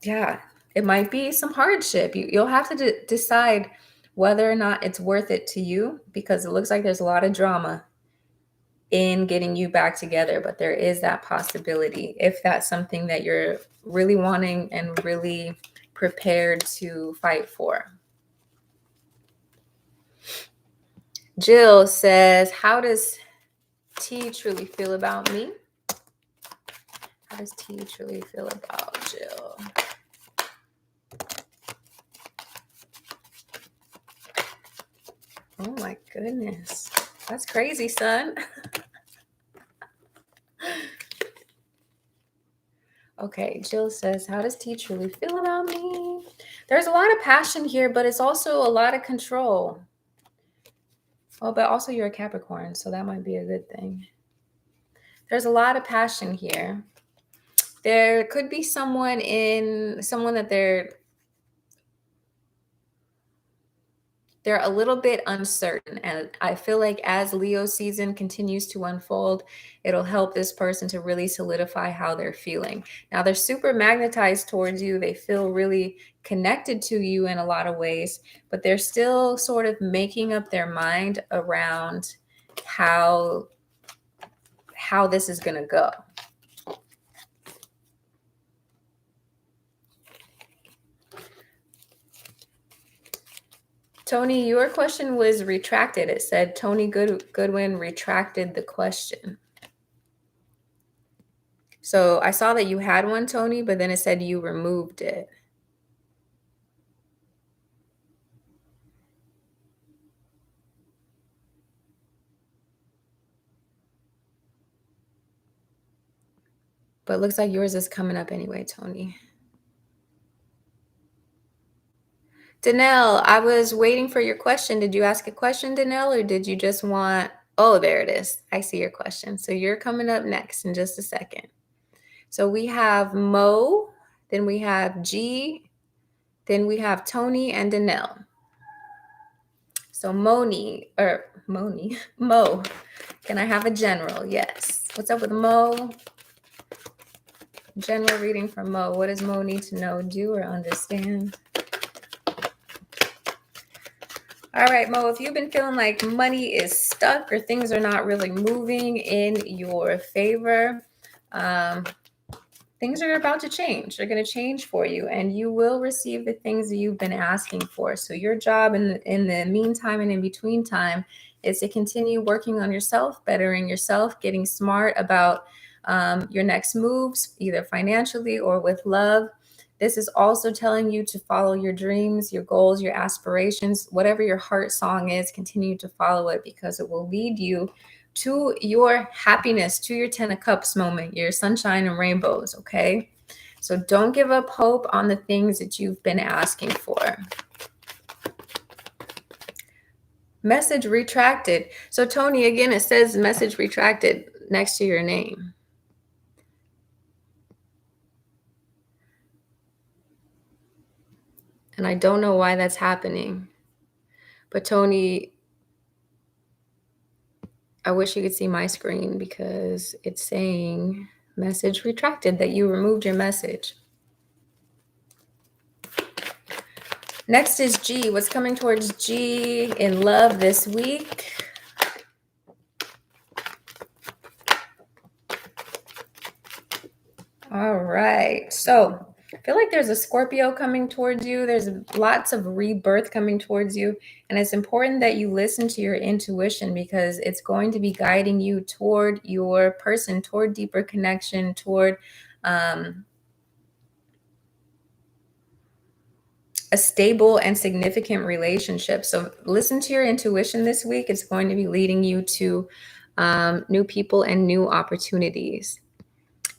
Speaker 1: yeah, it might be some hardship. You'll have to decide whether or not it's worth it to you, because it looks like there's a lot of drama in getting you back together. But there is that possibility if that's something that you're really wanting and really prepared to fight for. Jill says, how does T truly feel about me? How does T truly feel about Jill? Oh my goodness. That's crazy, son. Okay, Jill says, how does T truly feel about me? There's a lot of passion here, but it's also a lot of control. Oh, but also you're a Capricorn, so that might be a good thing. There's a lot of passion here. There could be someone that they're a little bit uncertain. And I feel like as Leo season continues to unfold, it'll help this person to really solidify how they're feeling. Now, they're super magnetized towards you. They feel really connected to you in a lot of ways, but they're still sort of making up their mind around how this is going to go. Tony, your question was retracted. It said Tony Goodwin retracted the question. So I saw that you had one, Tony, but then it said you removed it. But it looks like yours is coming up anyway, Tony. Danelle, I was waiting for your question. Did you ask a question, Danelle, or did you just want... Oh, there it is. I see your question. So you're coming up next in just a second. So we have Mo, then we have G, then we have Tony and Danelle. So Mo, can I have a general? Yes. What's up with Mo? General reading from Mo. What does Mo need to know, do, or understand? All right, Mo, if you've been feeling like money is stuck or things are not really moving in your favor, things are about to change. They're going to change for you, and you will receive the things that you've been asking for. So your job in the meantime and in between time is to continue working on yourself, bettering yourself, getting smart about your next moves, either financially or with love. This is also telling you to follow your dreams, your goals, your aspirations, whatever your heart song is, continue to follow it, because it will lead you to your happiness, to your 10 of Cups moment, your sunshine and rainbows, okay? So don't give up hope on the things that you've been asking for. Message retracted. So Tony, again, it says message retracted next to your name. And I don't know why that's happening. But Tony, I wish you could see my screen, because it's saying message retracted, that you removed your message. Next is G. What's coming towards G in love this week? All right. So I feel like there's a Scorpio coming towards you. There's lots of rebirth coming towards you. And it's important that you listen to your intuition because it's going to be guiding you toward your person, toward deeper connection, toward a stable and significant relationship. So listen to your intuition this week. It's going to be leading you to new people and new opportunities.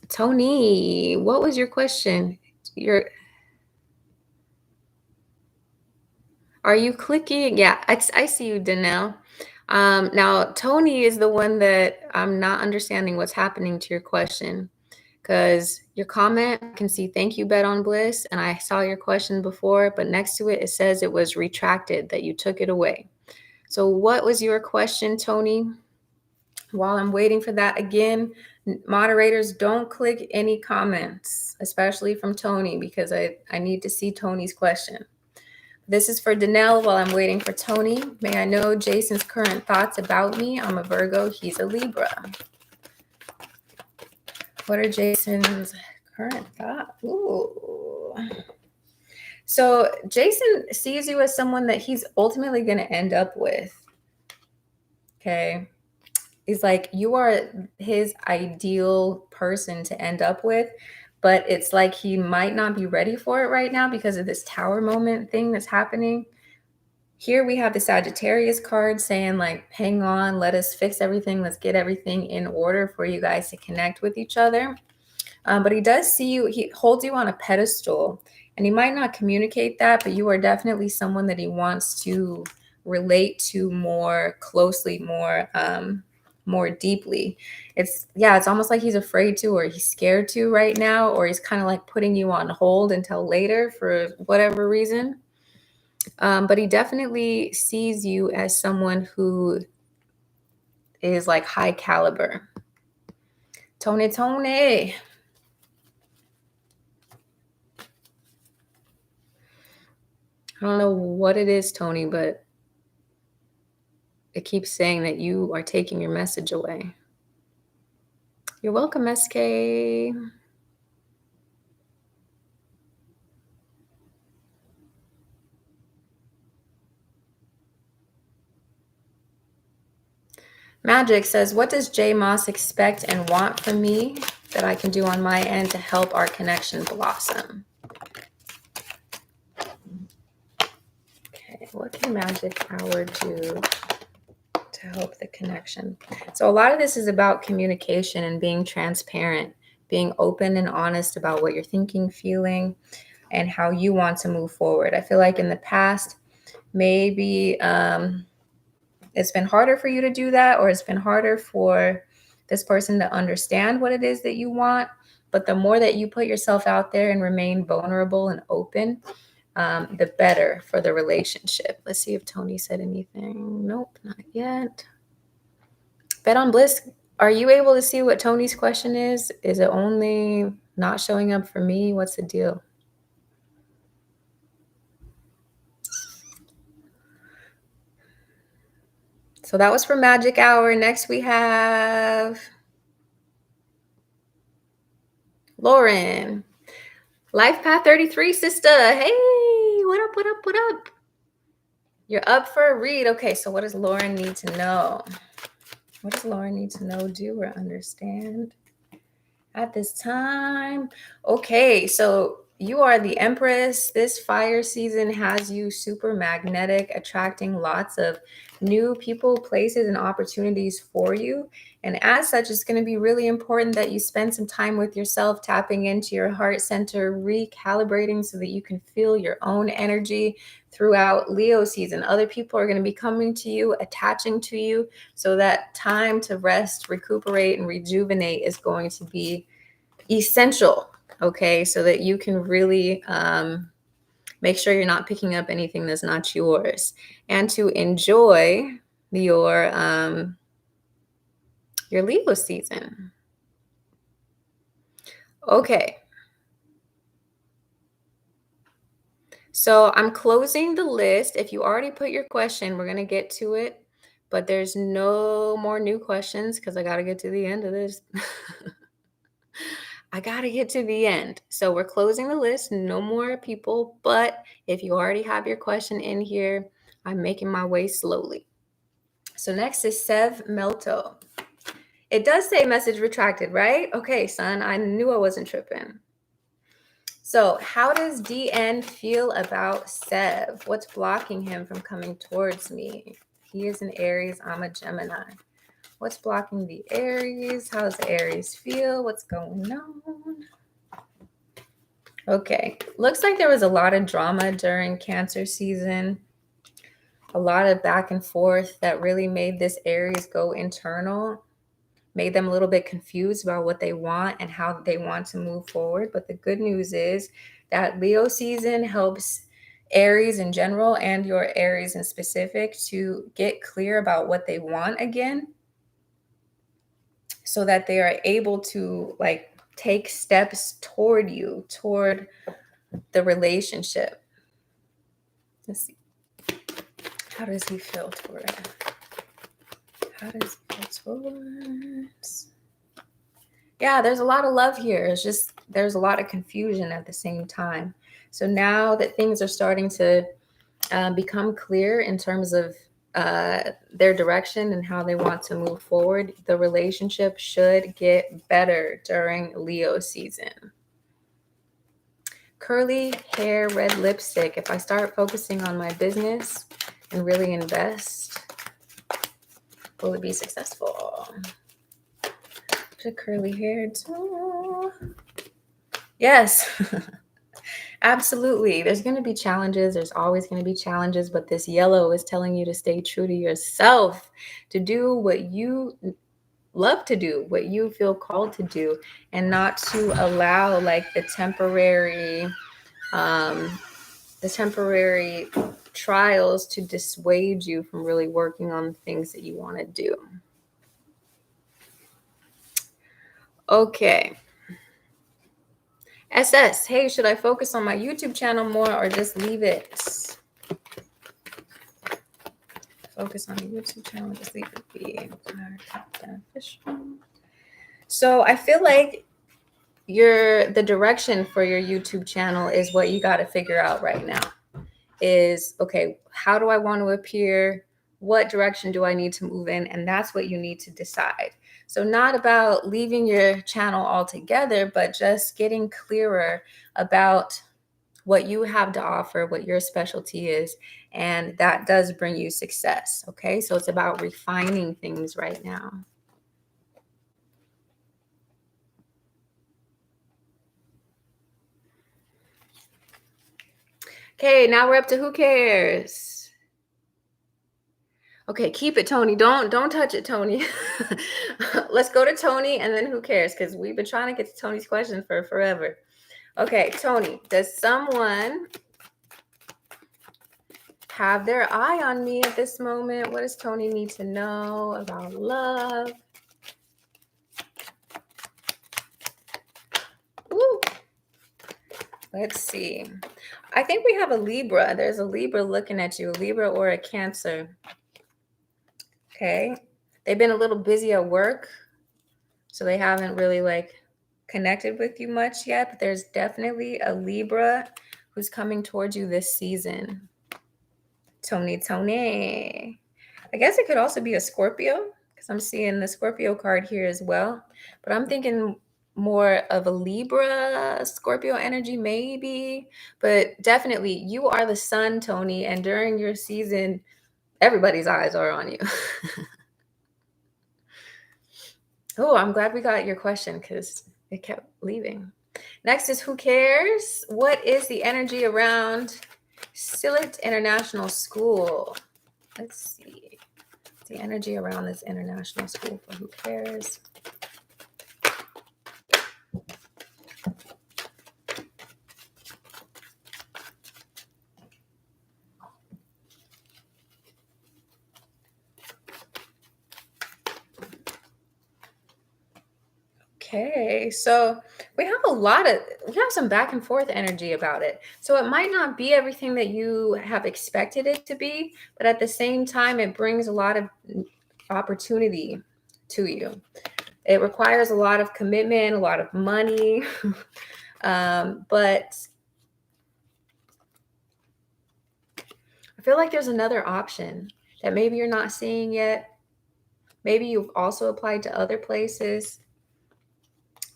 Speaker 1: Tony, what was your question? Are you clicking? Yeah, I see you, Danelle. Now, Tony is the one that I'm not understanding what's happening to your question because your comment, I can see thank you, Bet on Bliss, and I saw your question before, but next to it, it says it was retracted, that you took it away. So, what was your question, Tony? While I'm waiting for that, again, moderators, don't click any comments, especially from Tony, because I need to see Tony's question. This is for Danelle while I'm waiting for Tony. May I know Jason's current thoughts about me? I'm a Virgo. He's a Libra. What are Jason's current thoughts? Ooh. So Jason sees you as someone that he's ultimately going to end up with. Okay. He's like, you are his ideal person to end up with, but it's like he might not be ready for it right now because of this tower moment thing that's happening. Here we have the Sagittarius card saying like, hang on, let us fix everything. Let's get everything in order for you guys to connect with each other. But he does see you. He holds you on a pedestal and he might not communicate that, but you are definitely someone that he wants to relate to more closely, more deeply. It's almost like he's afraid to, or he's scared to right now, or he's kind of like putting you on hold until later for whatever reason. But he definitely sees you as someone who is like high caliber. Tony. I don't know what it is, Tony, but it keeps saying that you are taking your message away. You're welcome, SK. Magic says, what does J Moss expect and want from me that I can do on my end to help our connection blossom? Okay, what can Magic Hour do to help the connection? So a lot of this is about communication and being transparent, being open and honest about what you're thinking, feeling, and how you want to move forward. I feel like in the past, maybe it's been harder for you to do that, or it's been harder for this person to understand what it is that you want. But the more that you put yourself out there and remain vulnerable and open, the better for the relationship. Let's see if Tony said anything. Nope, not yet. Bet on Bliss, are you able to see what Tony's question is? Is it only not showing up for me? What's the deal? So that was for Magic Hour. Next we have Lauren. Life Path 33, sister. Hey, what up, what up, what up? You're up for a read. Okay, so what does Lauren need to know? What does Lauren need to know, do, or understand at this time? Okay, so you are the Empress. This fire season has you super magnetic, attracting lots of new people, places, and opportunities for you. And as such, it's going to be really important that you spend some time with yourself, tapping into your heart center, recalibrating so that you can feel your own energy throughout Leo season. Other people are going to be coming to you, attaching to you. So that time to rest, recuperate, and rejuvenate is going to be essential. Okay, so that you can really make sure you're not picking up anything that's not yours, and to enjoy your Leo season. Okay. So I'm closing the list. If you already put your question, we're going to get to it, but there's no more new questions because I got to get to the end of this. I got to get to the end. So we're closing the list. No more people. But if you already have your question in here, I'm making my way slowly. So next is Sev Melto. It does say message retracted, right? Okay, son, I knew I wasn't tripping. So how does DN feel about Sev? What's blocking him from coming towards me? He is an Aries. I'm a Gemini. What's blocking the Aries? How does the Aries feel? What's going on? Okay, looks like there was a lot of drama during Cancer season. A lot of back and forth that really made this Aries go internal, made them a little bit confused about what they want and how they want to move forward. But the good news is that Leo season helps Aries in general and your Aries in specific to get clear about what they want again, so that they are able to like take steps toward you, toward the relationship. Let's see. How does he feel toward it? How does he feel towards? Yeah, there's a lot of love here. It's just there's a lot of confusion at the same time. So now that things are starting to become clear in terms of their direction and how they want to move forward, the relationship should get better during Leo season. Curly hair, red lipstick. If I start focusing on my business and really invest, will it be successful? The curly hair too. Yes. Absolutely. There's going to be challenges. There's always going to be challenges, but this yellow is telling you to stay true to yourself, to do what you love to do, what you feel called to do, and not to allow like the temporary trials to dissuade you from really working on the things that you want to do. Okay. SS, hey, should I focus on my YouTube channel more or just leave it? Focus on the YouTube channel, just leave it be beneficial. So I feel like the direction for your YouTube channel is what you got to figure out right now. Is okay, how do I want to appear? What direction do I need to move in? And that's what you need to decide. So not about leaving your channel altogether, but just getting clearer about what you have to offer, what your specialty is, and that does bring you success. Okay, so it's about refining things right now. Okay, now we're up to who cares. Okay, keep it, Tony. Don't touch it, Tony. Let's go to Tony and then who cares, because we've been trying to get to Tony's question for forever. Okay, Tony, does someone have their eye on me at this moment? What does Tony need to know about love? Woo. Let's see. I think we have a Libra. There's a Libra looking at you, a Libra or a Cancer. Okay. They've been a little busy at work, so they haven't really like connected with you much yet, but there's definitely a Libra who's coming towards you this season. Tony. I guess it could also be a Scorpio because I'm seeing the Scorpio card here as well, but I'm thinking more of a Libra Scorpio energy maybe, but definitely you are the sun, Tony, and during your season everybody's eyes are on you. Oh, I'm glad we got your question because it kept leaving. Next is who cares? What is the energy around Sillet International School? Let's see. The energy around this international school for who cares? Okay, so we have some back and forth energy about it. So it might not be everything that you have expected it to be, but at the same time, it brings a lot of opportunity to you. It requires a lot of commitment, a lot of money, but I feel like there's another option that maybe you're not seeing yet. Maybe you've also applied to other places,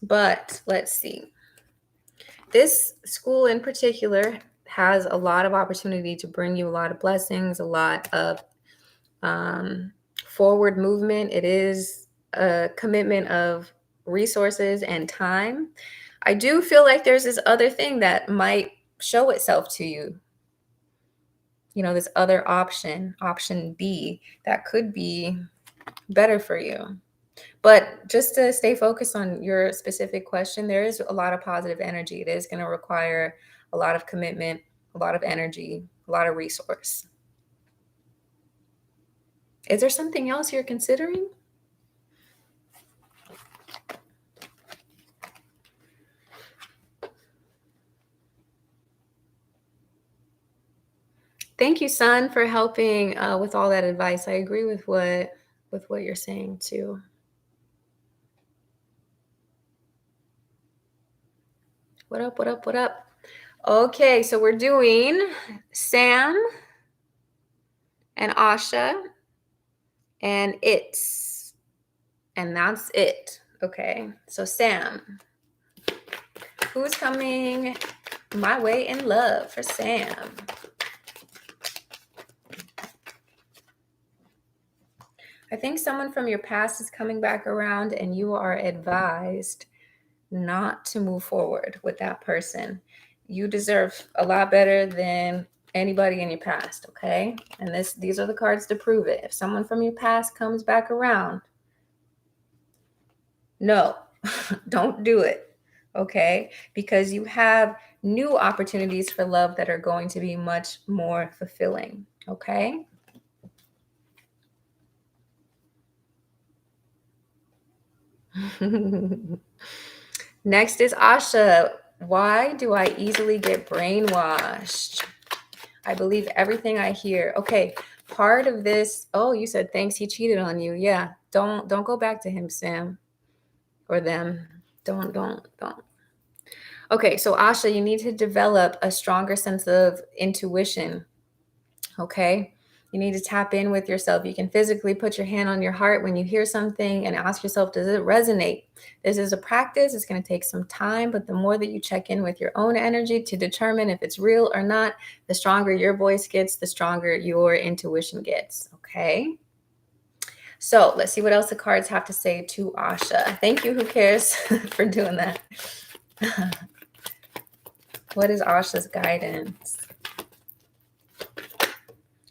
Speaker 1: but let's see. This school in particular has a lot of opportunity to bring you a lot of blessings, a lot of um, forward movement. It is a commitment of resources and time. I do feel like there's this other thing that might show itself to you, this other option, option B, that could be better for you. But just to stay focused on your specific question, there is a lot of positive energy. It is going to require a lot of commitment, a lot of energy, a lot of resource. Is there something else you're considering? Thank you, son, for helping with all that advice. I agree with what you're saying too. What up? What up? What up? Okay, so we're doing Sam and Asha and it's, and that's it. Okay, so Sam, who's coming my way in love for Sam? I think someone from your past is coming back around and you are advised not to move forward with that person. You deserve a lot better than anybody in your past, okay? And these are the cards to prove it. If someone from your past comes back around, no, don't do it, okay? Because you have new opportunities for love that are going to be much more fulfilling, okay? Next is Asha. Why do I easily get brainwashed? I believe everything I hear. Okay, part of this. Oh, you said thanks. He cheated on you. Yeah. Don't go back to him, Sam, or them. Don't. Okay, so Asha, you need to develop a stronger sense of intuition. Okay. You need to tap in with yourself. You can physically put your hand on your heart when you hear something and ask yourself, does it resonate? This is a practice. It's going to take some time, but the more that you check in with your own energy to determine if it's real or not, the stronger your voice gets, the stronger your intuition gets. Okay. So let's see what else the cards have to say to Asha. Thank you. Who cares for doing that? What is Asha's guidance?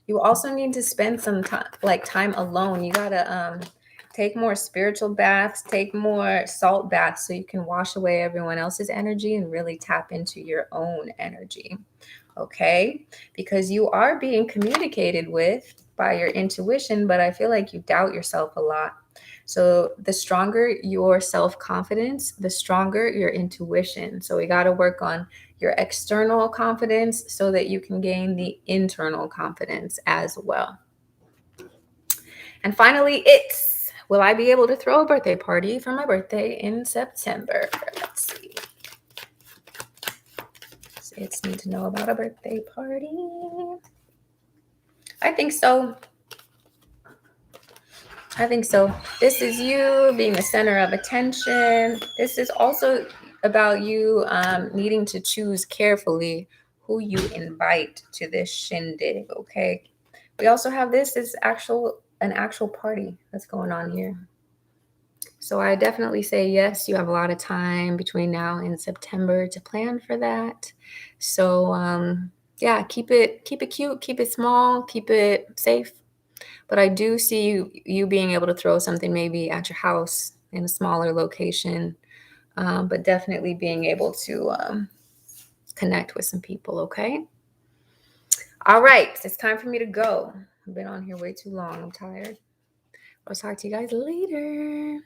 Speaker 1: You also need to spend some time alone. You gotta take more spiritual baths, take more salt baths so you can wash away everyone else's energy and really tap into your own energy. Okay? Because you are being communicated with by your intuition, but I feel like you doubt yourself a lot. So the stronger your self-confidence, the stronger your intuition. So we got to work on your external confidence so that you can gain the internal confidence as well. And finally, it's, will I be able to throw a birthday party for my birthday in September? Let's see. It's need to know about a birthday party. I think so. This is you being the center of attention. This is also about you needing to choose carefully who you invite to this shindig, okay? We also have this is an actual party that's going on here. So I definitely say yes, you have a lot of time between now and September to plan for that. So yeah, keep it cute, keep it small, keep it safe. But I do see you being able to throw something maybe at your house in a smaller location, but definitely being able to connect with some people, okay? All right, it's time for me to go. I've been on here way too long. I'm tired. I'll talk to you guys later.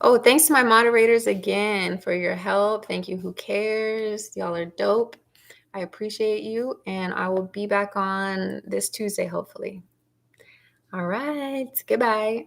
Speaker 1: Oh, thanks to my moderators again for your help. Thank you, Who Cares? Y'all are dope. I appreciate you, and I will be back on this Tuesday, hopefully. All right. Goodbye.